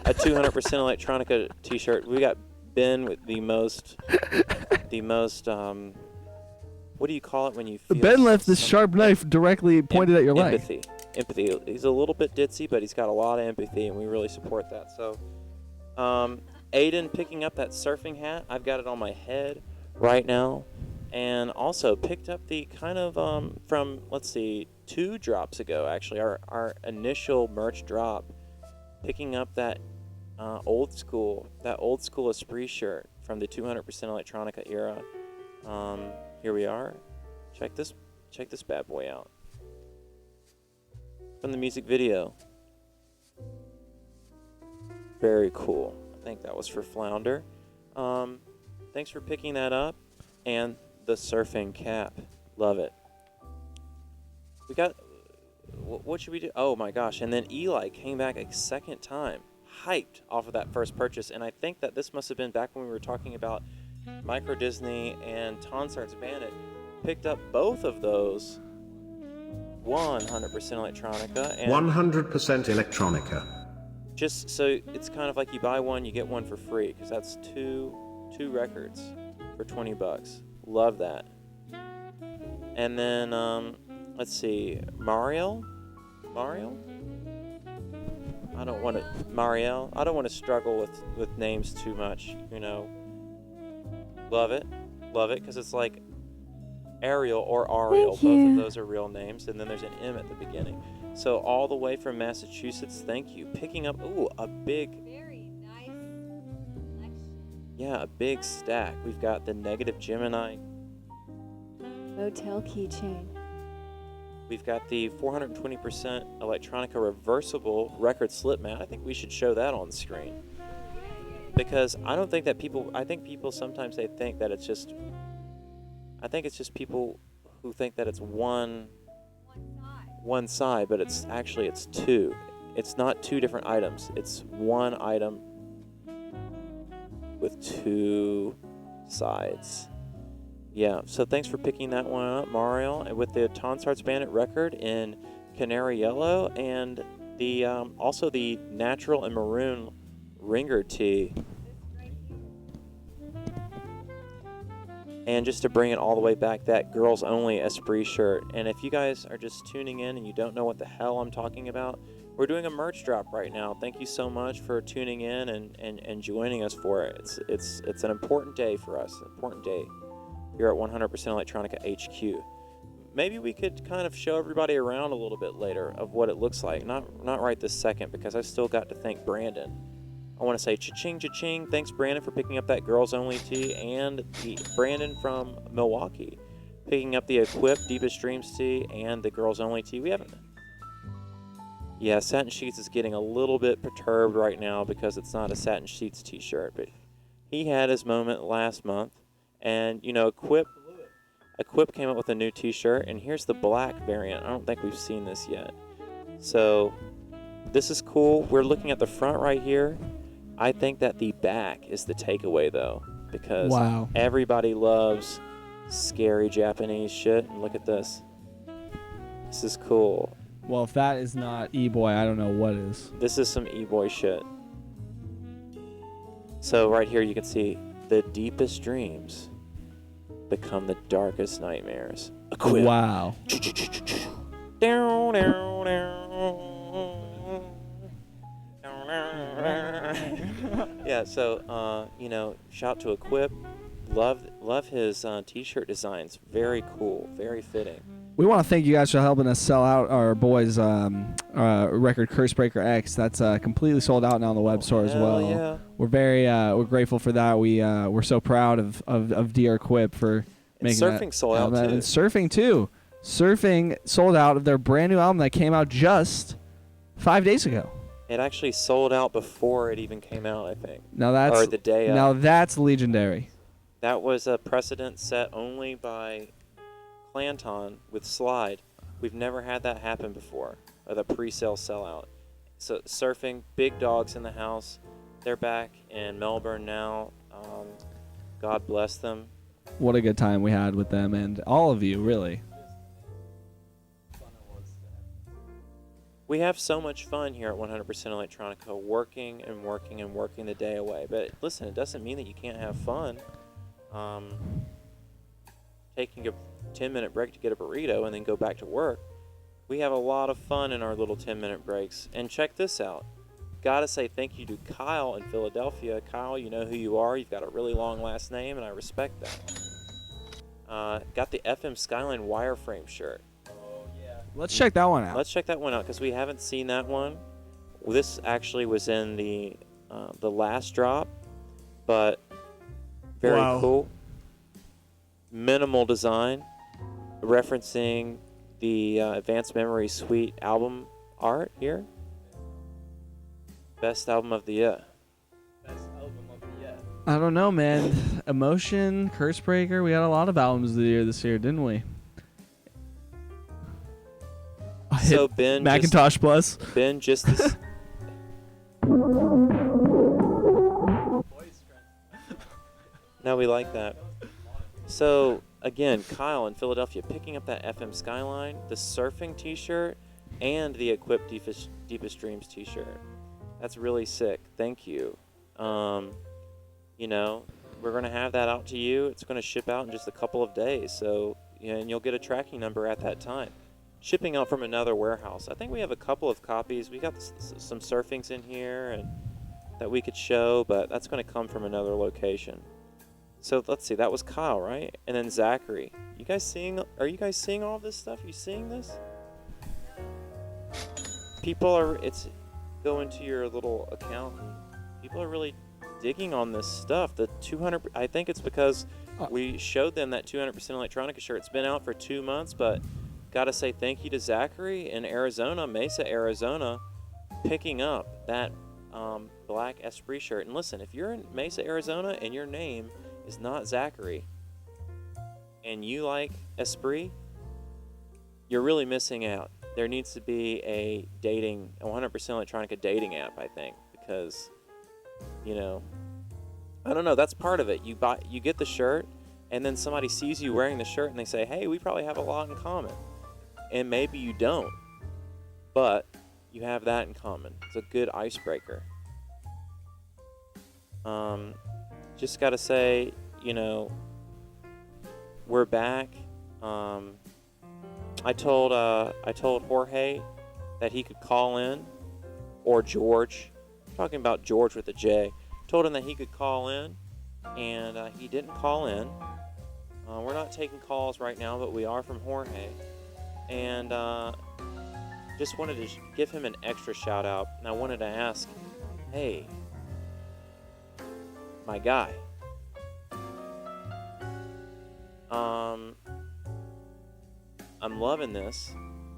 a 200% Electronica T-shirt. We got Ben with the most what do you call it when you feel Ben left this sharp knife directly pointed at your leg. Empathy. He's a little bit ditzy, but he's got a lot of empathy, and we really support that. So, Aiden picking up that surfing hat. I've got it on my head right now, and also picked up the kind of from, let's see, 2 drops ago, actually, our initial merch drop, picking up that old school Esprit shirt from the 200% Electronica era. Here we are. Check this bad boy out. From the music video. Very cool. I think that was for Flounder. Thanks for picking that up. And the surfing cap. Love it. We got... What should we do? Oh my gosh. And then Eli came back a second time. Hyped off of that first purchase. And I think that this must have been back when we were talking about Micro Disney and Tonsart's Bandit. Picked up both of those 100% Electronica. And 100% Electronica. just so it's kind of like you buy one, you get one for free, because that's two records for $20. Love that. And then let's see, Mario. I don't want to struggle with names too much, you know. Love it, because it's like Ariel or Ariel. Thank Both you. of those are real names, and then there's an M at the beginning. So all the way from Massachusetts, thank you. Picking up, a big, Very nice selection. a big stack. We've got the Negative Gemini. Motel keychain. We've got the 420% Electronica reversible record slip mat. I think we should show that on the screen. Because I don't think that I think people sometimes they think that it's just, I think it's just people who think that it's one side, but it's actually, it's 2. It's not 2 different items. It's one item with 2 sides. Yeah, so thanks for picking that one up, Mario, and with the Tonsart's Bandit record in Canary Yellow, and the also the natural and maroon ringer tee. And just to bring it all the way back, that Girls Only Esprit shirt. And if you guys are just tuning in and you don't know what the hell I'm talking about, we're doing a merch drop right now. Thank you so much for tuning in and joining us for it. It's an important day for us, an important day here at 100% Electronica HQ. Maybe we could kind of show everybody around a little bit later of what it looks like. Not right this second, because I still got to thank Brandon. I I want to say cha-ching, cha-ching. Thanks, Brandon, for picking up that Girls Only tee, and Brandon from Milwaukee picking up the Equip Deepest Dreams tee and the Girls Only tee. We haven't. Yeah, Satin Sheets is getting a little bit perturbed right now because it's not a Satin Sheets t-shirt, but he had his moment last month, and Equip came up with a new t-shirt, and here's the black variant. I don't think we've seen this yet. So this is cool. We're looking at the front right here. I think that the back is the takeaway, though, because Wow. everybody loves scary Japanese shit. And look at this. This is cool. Well, if that is not E-Boy, I don't know what is. This is some E-Boy shit. So right here you can see the deepest dreams become the darkest nightmares. Equip. Wow. Yeah, so shout to Equip. Love his t-shirt designs. Very cool, very fitting. We want to thank you guys for helping us sell out our boys' record, Cursebreaker X. That's completely sold out now on the web store as well. Yeah. We're grateful for that. We're so proud of DR Equip for making that. Surfing sold out too. And surfing too. Surfing sold out of their brand new album that came out just 5 days ago. It actually sold out before it even came out, I think. Now that's or the day of. Now that's legendary. That was a precedent set only by Clanton with Slide. We've never had that happen before, or the pre-sale sellout. So surfing, big dogs in the house. They're back in Melbourne now. God bless them. What a good time we had with them and all of you, really. We have so much fun here at 100% Electronica, working and working and working the day away. But listen, it doesn't mean that you can't have fun. Taking a 10-minute break to get a burrito and then go back to work. We have a lot of fun in our little 10-minute breaks. And check this out. Gotta say thank you to Kyle in Philadelphia. Kyle, you know who you are. You've got a really long last name, and I respect that. Got the FM Skyline wireframe shirt. Let's check that one out. Let's check that one out because we haven't seen that one. This actually was in the last drop, but very cool. Minimal design, referencing the Advanced Memory Suite album art here. Best album of the year. I don't know, man. Emotion, Cursebreaker. We had a lot of albums of the year this year, didn't we? So Ben Macintosh Plus. Ben just this. No, we like that. So again, Kyle in Philadelphia picking up that FM Skyline, the surfing T-shirt, and the Equip Deepest Dreams T-shirt. That's really sick. Thank you. We're gonna have that out to you. It's gonna ship out in just a couple of days. So and you'll get a tracking number at that time. Shipping out from another warehouse. I think we have a couple of copies. We got some surfings in here and that we could show, but that's going to come from another location. So let's see. That was Kyle, right? And then Zachary. Are you guys seeing all this stuff? You seeing this? Go into your little account. People are really digging on this stuff. The 200. I think it's because we showed them that 200% Electronica shirt. It's been out for 2 months, but. Gotta say thank you to Zachary in Arizona, Mesa, Arizona, picking up that black Esprit shirt. And listen, if you're in Mesa, Arizona, and your name is not Zachary, and you like Esprit, you're really missing out. There needs to be a 100% Electronica dating app, I think, because, I don't know, that's part of it. You get the shirt, and then somebody sees you wearing the shirt, and they say, hey, we probably have a lot in common. And maybe you don't, but you have that in common. It's a good icebreaker. Just gotta say, we're back. I told Jorge that he could call in, or George. I'm talking about George with a J. Told him that he could call in, and he didn't call in. We're not taking calls right now, but we are from Jorge. And just wanted to give him an extra shout out. And I wanted to ask, hey, my guy. I'm loving this.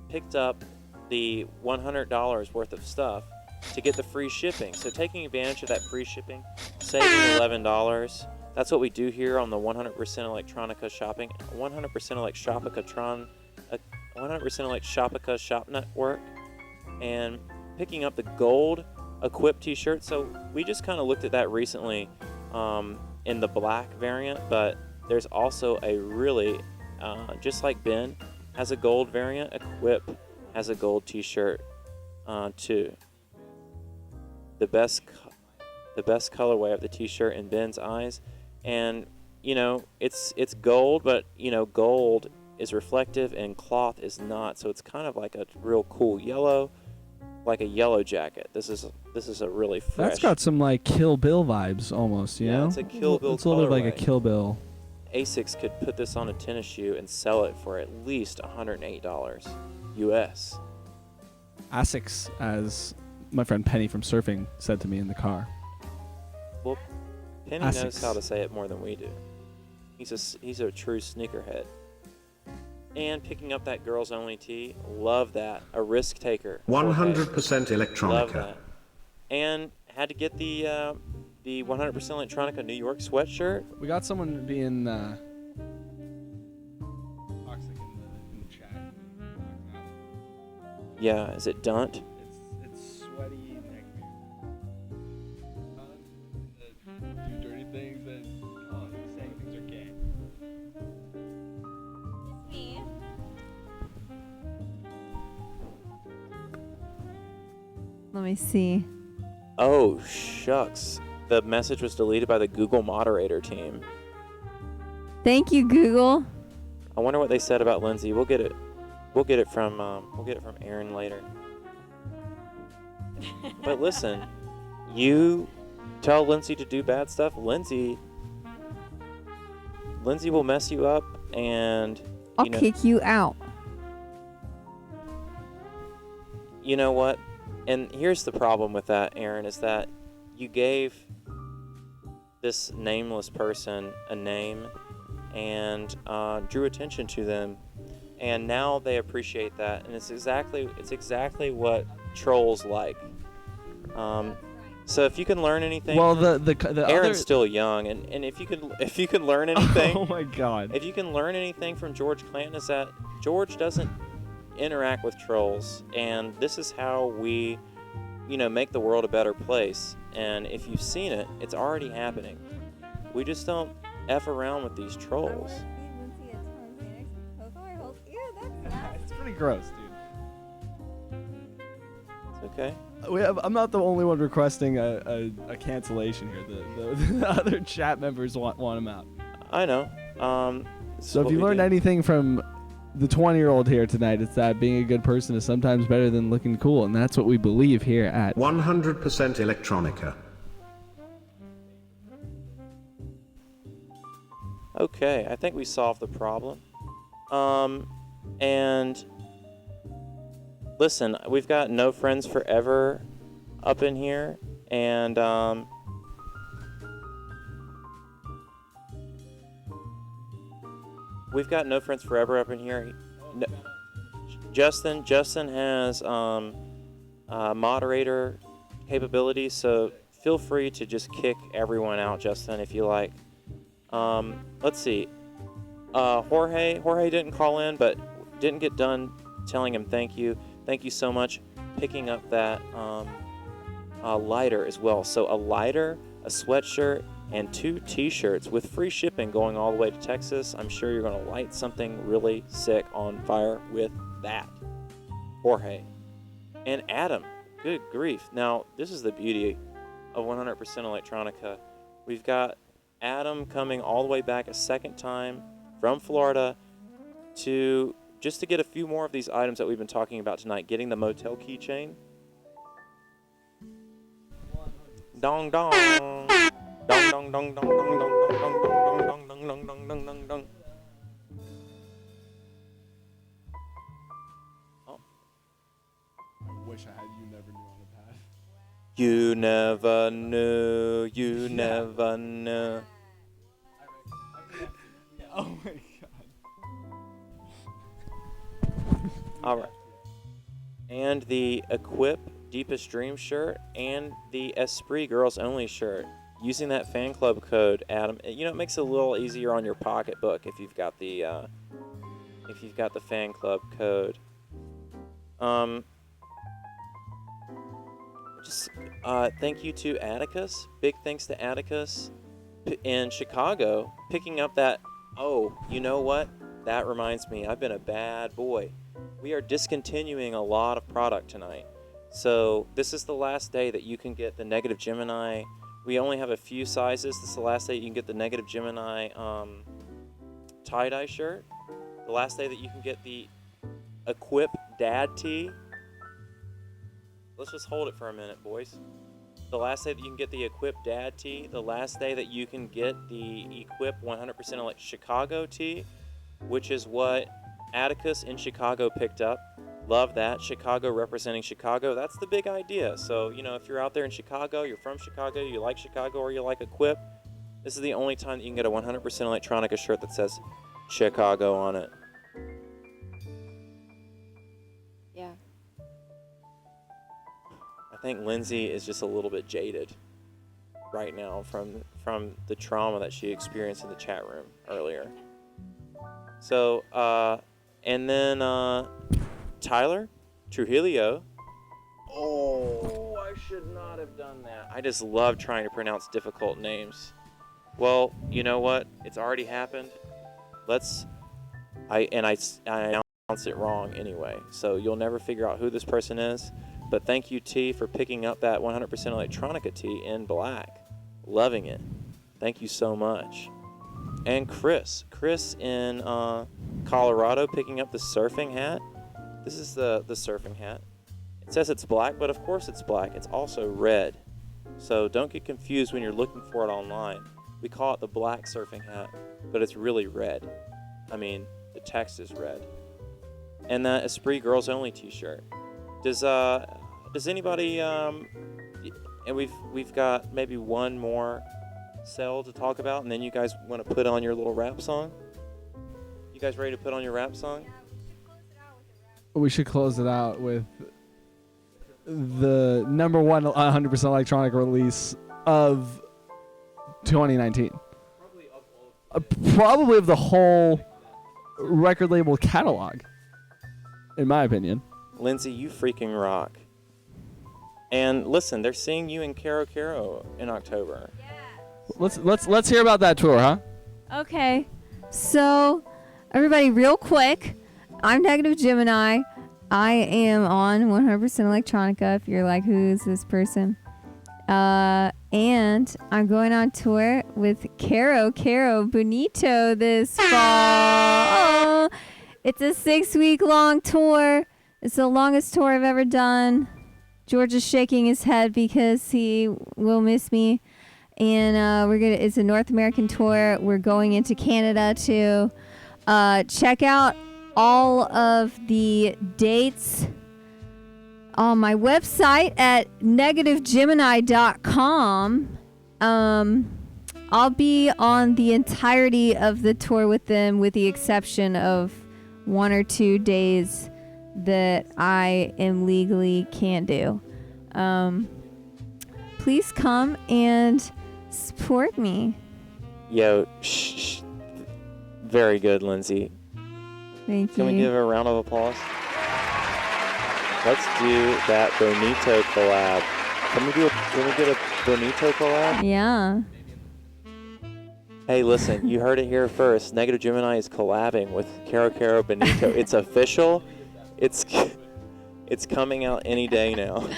Picked up the $100 worth of stuff to get the free shipping. So taking advantage of that free shipping, saving $11. That's what we do here on the 100% Electronica shopping. 100% Electronica 100% Electronica Shop Network. And picking up the gold equipped t-shirt. So we just kind of looked at that recently in the black variant, but there's also a really, just like Ben has a gold variant, Equip has a gold t-shirt too. The best colorway of the t-shirt in Ben's eyes. And you know, it's gold, but you know, gold is reflective and cloth is not, so it's kind of like a real cool yellow, like a yellow jacket. This is a really fresh. That's got some like Kill Bill vibes almost, you know? It's a Kill Bill. It's a little bit like a Kill Bill. Asics could put this on a tennis shoe and sell it for at least $108 US. Asics, as my friend Penny from surfing said to me in the car. Well, Penny knows Asics. how to say it more than we do. He's a true sneakerhead. And picking up that girls only tee, love that. A risk taker. 100% Electronica. Love Electronica. that. And had to get the 100% Electronica New York sweatshirt. We got someone being toxic in the chat. Yeah, is it Dunt? It's sweaty neckbeard. Do dirty things and saying things are gay. Let me see. Oh, shucks. The message was deleted by the Google moderator team. Thank you, Google. I wonder what they said about Lindsay. We'll get it from Aaron later. But listen, you tell Lindsay to do bad stuff, Lindsay will mess you up, and I'll kick you out. You know what? And here's the problem with that, Aaron, is that you gave this nameless person a name and drew attention to them, and now they appreciate that, and it's exactly what trolls like. So if you can learn anything, Well, the Aaron's other... still young, and if you can learn anything, Oh my God. if you can learn anything from George Clanton, is that George doesn't interact with trolls, and this is how we, make the world a better place. And if you've seen it, it's already happening. We just don't F around with these trolls. It's pretty gross, dude. It's okay. I'm not the only one requesting a cancellation here. The other chat members want him out. I know. So if you learned anything from the 20-year-old here tonight, it's that being a good person is sometimes better than looking cool, and that's what we believe here at 100% Electronica. Okay, I think we solved the problem. And listen, we've got No Friends Forever up in here, and we've got No Friends Forever up in here. No, Justin has moderator capabilities, so feel free to just kick everyone out, Justin, if you like. Let's see. Jorge didn't call in, but didn't get done telling him thank you. Thank you so much. Picking up that lighter as well. So a lighter, a sweatshirt, and 2 t-shirts with free shipping going all the way to Texas. I'm sure you're going to light something really sick on fire with that. Jorge. And Adam. Good grief. Now, this is the beauty of 100% Electronica. We've got Adam coming all the way back a second time from Florida to get a few more of these items that we've been talking about tonight. Getting the motel keychain. Dong dong. Dong dong dong dong dong dong dong dong dong dong dong dong dong dong. I wish I had You Never Knew on the pad. You never knew, you never knew. Oh my god. All right. And the Equip Deepest Dream shirt and the Esprit Girls Only shirt. Using that fan club code, Adam, you know, it makes it a little easier on your pocketbook if you've got the fan club code. Just thank you to Atticus. Big thanks to Atticus in Chicago picking up that. Oh, you know what? That reminds me. I've been a bad boy. We are discontinuing a lot of product tonight. So this is the last day that you can get the Negative Gemini. We only have a few sizes. This is the last day you can get the Negative Gemini tie-dye shirt. The last day that you can get the Equip Dad tee. Let's just hold it for a minute, boys. The last day that you can get the Equip Dad tee. The last day that you can get the Equip 100% like Chicago tee, which is what Atticus in Chicago picked up. Love that. Chicago representing Chicago. That's the big idea. So, you know, if you're out there in Chicago, you're from Chicago, you like Chicago, or you like Equip, this is the only time that you can get a 100% Electronica shirt that says Chicago on it. Yeah. I think Lindsay is just a little bit jaded right now from the trauma that she experienced in the chat room earlier. So, and then Tyler Trujillo. Oh, I should not have done that. I just love trying to pronounce difficult names. Well, you know what? It's already happened. I announced it wrong anyway, so you'll never figure out who this person is. But thank you, T, for picking up that 100% Electronica tee in black. Loving it. Thank you so much. And Chris in Colorado picking up the surfing hat. This is the surfing hat. It says it's black, but of course it's black. It's also red. So don't get confused when you're looking for it online. We call it the black surfing hat, but it's really red. I mean, the text is red. And the Esprit Girls Only t-shirt. Does anybody and we've got maybe one more sale to talk about, and then you guys want to put on your little rap song? You guys ready to put on your rap song? We should close it out with the number one 100% electronic release of 2019. Probably of the whole record label catalog, in my opinion. Lindsay, you freaking rock. And listen, they're seeing you in Caro Caro in October. Let's hear about that tour, huh? Okay, so everybody, real quick, I'm Negative Gemini. I am on 100% Electronica. If you're like, who is this person? And I'm going on tour with Caro Bonito this fall. It's a 6-week long tour. It's the longest tour I've ever done. George is shaking his head because he will miss me. And it's a North American tour. We're going into Canada too. Check out all of the dates on my website at negativegemini.com. I'll be on the entirety of the tour with them, with the exception of 1 or 2 days that I am legally can't do. Please come and support me. Yo, shh. Very good, Lindsay. Thank you. Can we give her a round of applause? Let's do that Bonito collab. Can we get a Bonito collab? Yeah. Hey, listen, you heard it here first. Negative Gemini is collabing with Caro Caro Bonito. It's official. It's coming out any day now.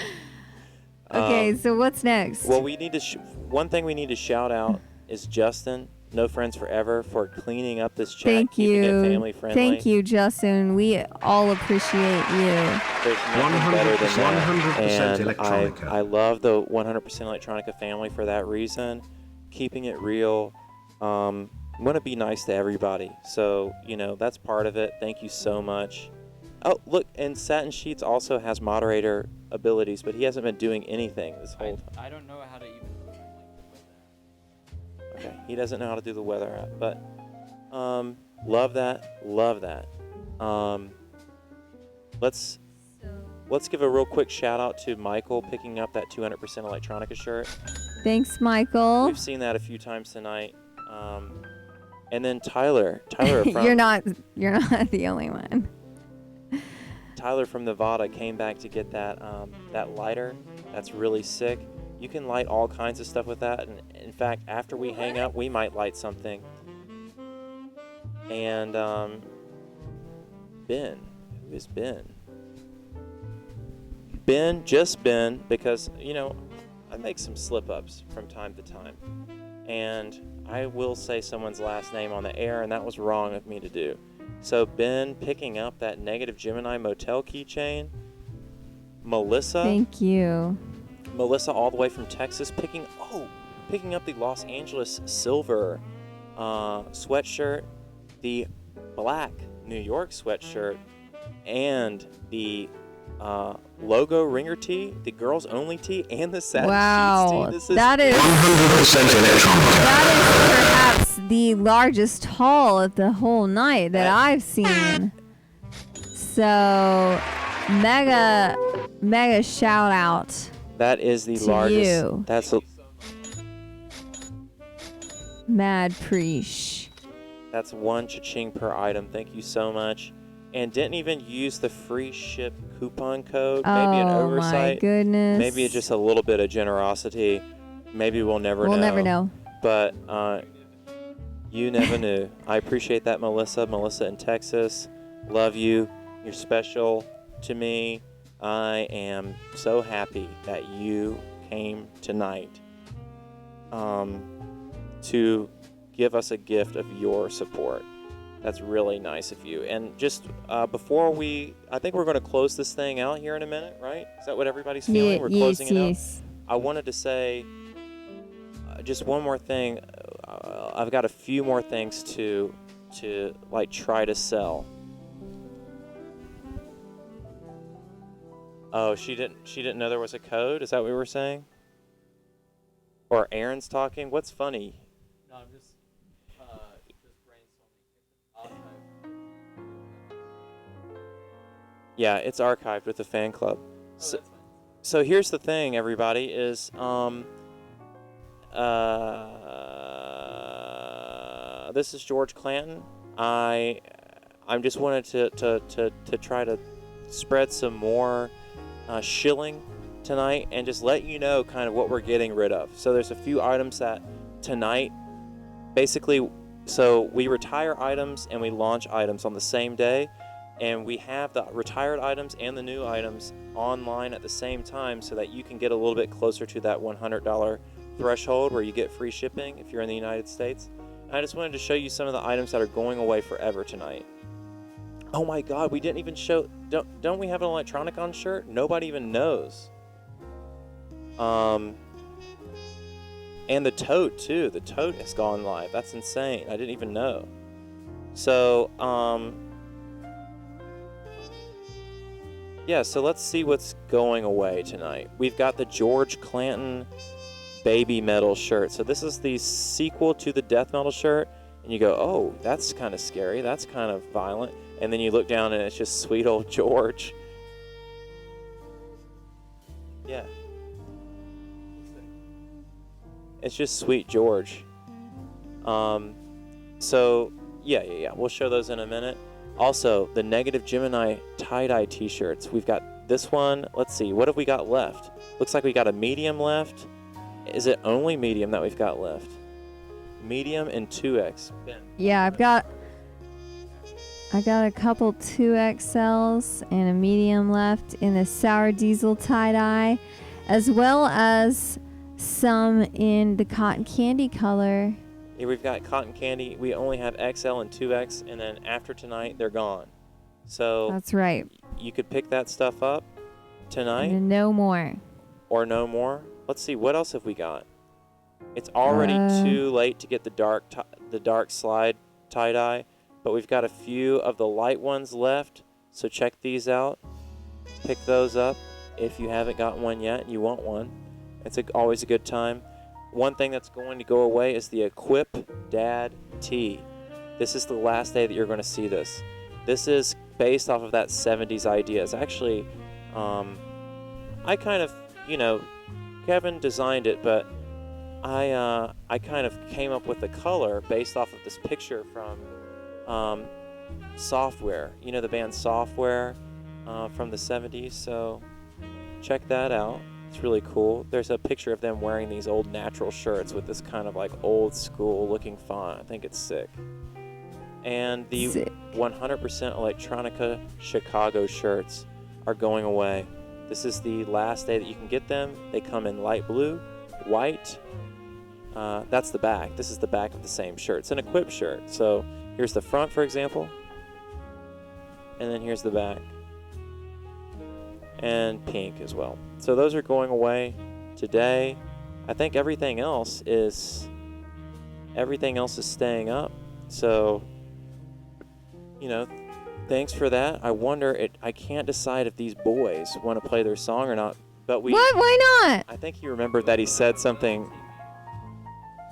Okay, so what's next? Well, we need to one thing we need to shout out is Justin, No Friends Forever, for cleaning up this chat, keeping it family friendly. Thank you, Justin. We all appreciate you. There's nothing better than that. 100% And Electronica. I love the 100% Electronica family for that reason. Keeping it real. Want to be nice to everybody. So, you know, that's part of it. Thank you so much. Oh, look, and Satin Sheets also has moderator abilities, but he hasn't been doing anything this whole time. I don't know how to even. Okay, he doesn't know how to do the weather app, but love that. Let's give a real quick shout out to Michael picking up that 200% Electronica shirt. Thanks, Michael. We've seen that a few times tonight. And then Tyler from you're not the only one. Tyler from Nevada came back to get that lighter. That's really sick. You can light all kinds of stuff with that, and in fact, after we hang up, we might light something. And Ben, who is Ben? Ben, just Ben, because I make some slip-ups from time to time, and I will say someone's last name on the air, and that was wrong of me to do. So Ben picking up that Negative Gemini Motel keychain. Melissa. Thank you. Melissa all the way from Texas picking up the Los Angeles Silver sweatshirt, the black New York sweatshirt, and the logo ringer tee, the girls only tee, and the satin Wow, sheets tee. that is 100% electronica. that is perhaps the largest haul of the whole night that I've seen. So, mega shout out. That is the to largest. you. That's a, Mad Preesh. that's one cha-ching per item. Thank you so much. And didn't even use the free ship coupon code. Maybe an Oh my oversight. goodness. Maybe it's just a little bit of generosity. Maybe we'll never We'll know. never know. But you never knew. I appreciate that, Melissa. Melissa in Texas. Love you. You're special to me. I am so happy that you came tonight to give us a gift of your support. That's really nice of you. And just before I think we're going to close this thing out here in a minute, right? Is that what everybody's feeling? We're closing it out. I wanted to say just one more thing. I've got a few more things to like try to sell. Oh, she didn't know there was a code? Is that what we were saying? Or Aaron's talking? What's funny? No, I'm just brainstorming. Yeah, it's archived with the fan club. So here's the thing, everybody, is this is George Clanton. I'm just wanted to try to spread some more shilling tonight and just let you know kind of what we're getting rid of. So there's a few items that tonight, basically, so we retire items and we launch items on the same day, and we have the retired items and the new items online at the same time so that you can get a little bit closer to that $100 threshold where you get free shipping if you're in the United States. And I just wanted to show you some of the items that are going away forever tonight. Oh my God, we didn't even show, don't we have an Electronicon shirt? Nobody even knows. And the tote too. The tote has gone live. That's insane. I didn't even know. So, yeah, so let's see what's going away tonight. We've got the George Clanton baby metal shirt. So this is the sequel to the death metal shirt. And you go, oh, that's kind of scary. That's kind of violent. And then you look down and it's just sweet old George. Yeah. It's just sweet George. So, yeah. We'll show those in a minute. Also, the Negative Gemini tie-dye t-shirts. We've got this one. Let's see. What have we got left? Looks like we got a medium left. Is it only medium that we've got left? Medium and 2X. Ben. Yeah, I got a couple 2XLs and a medium left in the sour diesel tie-dye, as well as some in the cotton candy color. Yeah, we've got cotton candy. We only have XL and 2X, and then after tonight, they're gone. So That's right. you could pick that stuff up tonight No more. or no more. Let's see, what else have we got? It's already too late to get the dark slide tie-dye, but we've got a few of the light ones left. So check these out. Pick those up if you haven't gotten one yet and you want one. It's always a good time. One thing that's going to go away is the Equip Dad tee. This is the last day that you're going to see this. This is based off of that 70s idea. It's actually, I kind of, Kevin designed it, but I kind of came up with the color based off of this picture from Software. You know the band Software from the 70s, so check that out. It's really cool. There's a picture of them wearing these old natural shirts with this kind of like old school looking font. I think it's sick. And the 100% Electronica Chicago shirts are going away. This is the last day that you can get them. They come in light blue, white. That's the back. This is the back of the same shirt. It's an Equip shirt. So here's the front, for example. And then here's the back. And pink as well. So those are going away today. I think everything else is staying up. So, thanks for that. I wonder, I can't decide if these boys want to play their song or not. But What? Why not? I think he remembered that he said something.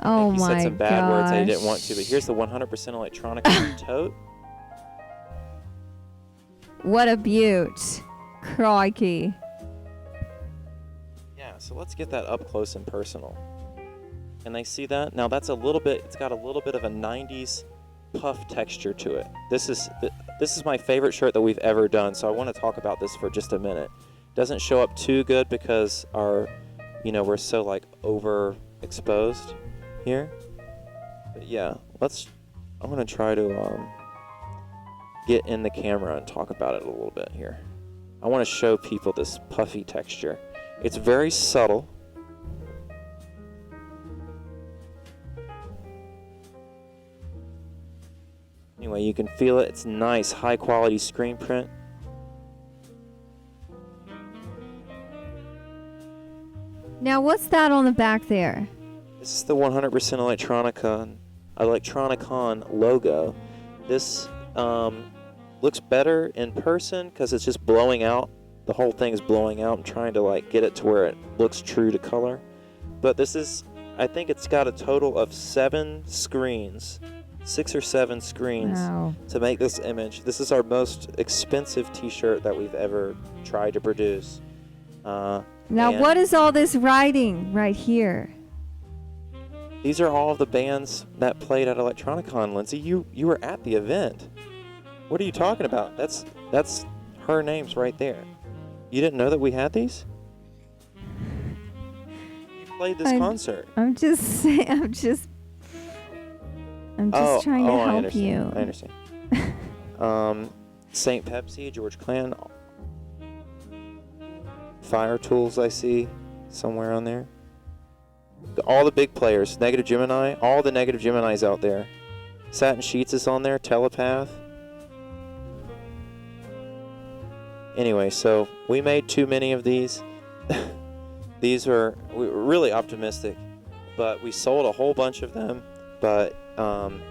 Oh he my said some bad words that he didn't want gosh. to. But here's the 100% Electronica tote. What a beaut. Crikey. Yeah, so let's get that up close and personal. Can they see that? Now that's it's got a little bit of a 90s puff texture to it. This is my favorite shirt that we've ever done, so I want to talk about this for just a minute. Doesn't show up too good because we're so like overexposed here. But yeah, I'm going to try to get in the camera and talk about it a little bit here. I want to show people this puffy texture. It's very subtle. Anyway, you can feel it. It's nice, high quality screen print. Now, what's that on the back there? This is the 100% Electronicon logo. This looks better in person because it's just blowing out. The whole thing is blowing out. I'm trying to get it to where it looks true to color. But I think it's got a total of 7 screens, 6 or 7 screens Wow. to make this image. This is our most expensive t-shirt that we've ever tried to produce. Now, and what is all this writing right here? These are all of the bands that played at Electronicon, Lindsay. You were at the event. What are you talking about? That's her names right there. You didn't know that we had these? You played this concert. I'm just saying. I'm just trying to I help understand. you. I understand. St. Pepsi, George Clanton. Fire Tools, I see somewhere on there. All the big players. Negative Gemini. All the Negative Geminis out there. Satin Sheets is on there. Telepath. Anyway, so we made too many of these. We were really optimistic, but we sold a whole bunch of them. But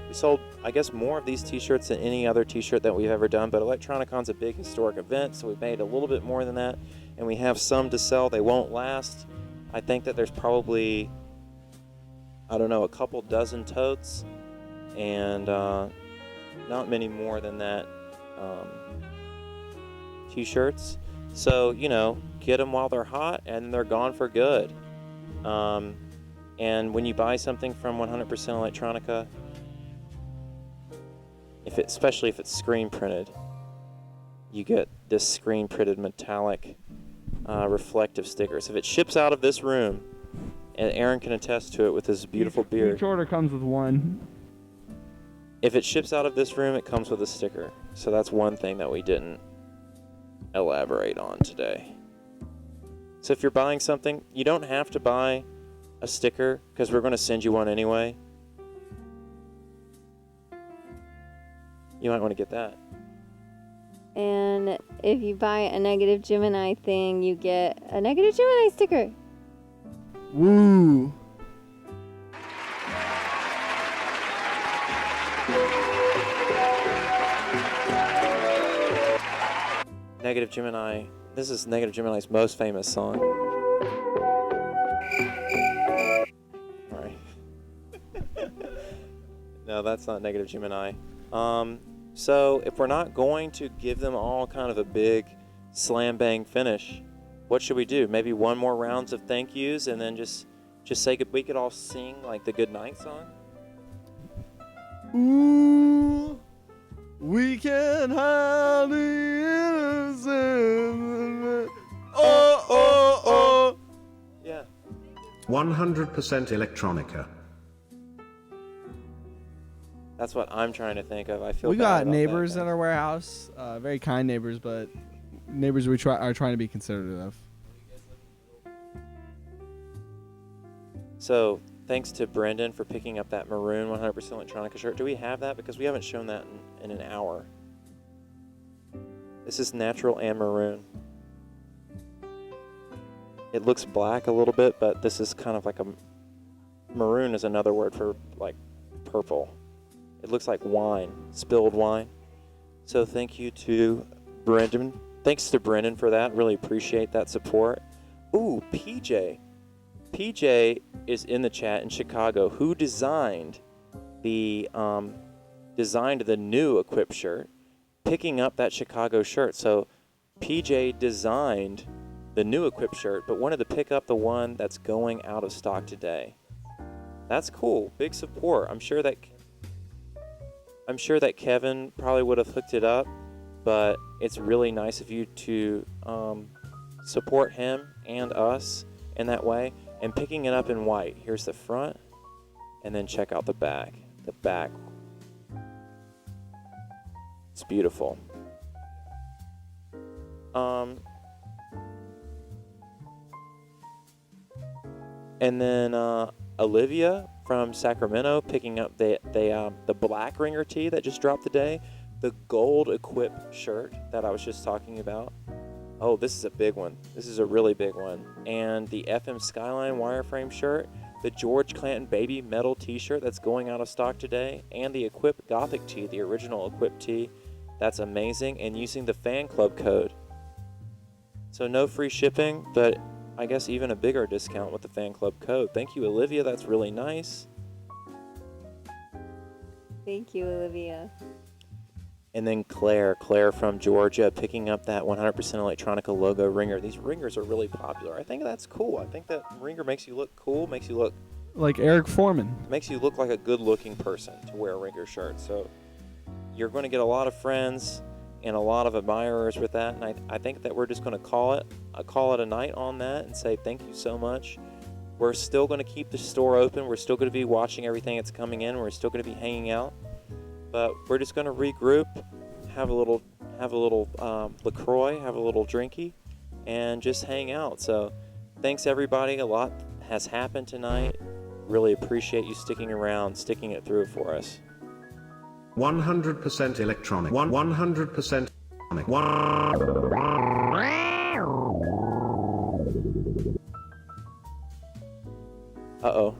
we sold, I guess, more of these t-shirts than any other t-shirt that we've ever done. But Electronicon's a big historic event, so we made a little bit more than that. And we have some to sell. They won't last. I think that there's probably, a couple dozen totes. And not many more than that t-shirts. So, get them while they're hot and they're gone for good. And when you buy something from 100% Electronica, especially if it's screen printed, you get this screen printed metallic reflective stickers. If it ships out of this room, and Aaron can attest to it with his beautiful beard. Each order comes with one. If it ships out of this room, it comes with a sticker. So that's one thing that we didn't elaborate on today. So if you're buying something, you don't have to buy a sticker because we're going to send you one anyway. You might want to get that. And if you buy a Negative Gemini thing, you get a Negative Gemini sticker. Woo. Negative Gemini. This is Negative Gemini's most famous song. All right. No, that's not Negative Gemini. So if we're not going to give them all kind of a big slam bang finish, what should we do? Maybe one more rounds of thank yous and then just say we could all sing like the good night song? Ooh, we can hide the innocent. Oh. Yeah. 100% electronica. That's what I'm trying to think of. I feel We bad got about neighbors that, at our warehouse, very kind neighbors, but neighbors we are trying to be considerate of. So thanks to Brendan for picking up that maroon 100% electronica shirt. Do we have that? Because we haven't shown that in an hour. This is natural and maroon. It looks black a little bit, but this is kind of like a maroon is another word for like purple. It looks like wine, spilled wine. So thank you to Brendan. Thanks to Brendan for that. Really appreciate that support. Ooh, PJ. PJ is in the chat in Chicago. Who designed the new Equip shirt? Picking up that Chicago shirt. So PJ designed the new Equip shirt, but wanted to pick up the one that's going out of stock today. That's cool. Big support. I'm sure that Kevin probably would have hooked it up, but it's really nice of you to support him and us in that way. And picking it up in white. Here's the front, and then check out the back. The back. It's beautiful. And then Olivia from Sacramento picking up the black ringer tee that just dropped today, the gold Equip shirt that I was just talking about. Oh, this is a big one. This is a really big one. And the FM Skyline wireframe shirt, the George Clanton baby metal t-shirt that's going out of stock today, and the Equip Gothic tee, the original Equip tee. That's amazing. And using the fan club code. So no free shipping, but I guess even a bigger discount with the fan club code. Thank you, Olivia. That's really nice. Thank you, Olivia. And then Claire from Georgia, picking up that 100% Electronica logo ringer. These ringers are really popular. I think that's cool. I think that ringer makes you look cool, makes you look Like Eric Foreman. makes you look like a good-looking person to wear a ringer shirt. So you're going to get a lot of friends and a lot of admirers with that. And I think that we're just going to call it a night on that and say thank you so much. We're still going to keep the store open. We're still going to be watching everything that's coming in. We're still going to be hanging out. But we're just going to regroup, have a little LaCroix, have a little drinky, and just hang out. So thanks, everybody. A lot has happened tonight. Really appreciate you sticking around, sticking it through for us. 100% electronic. 100% electronic. Uh-oh.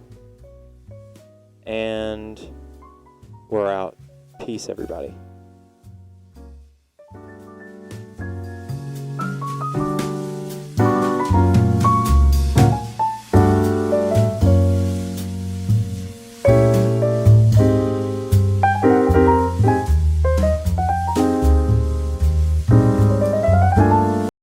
And we're out. Peace, everybody.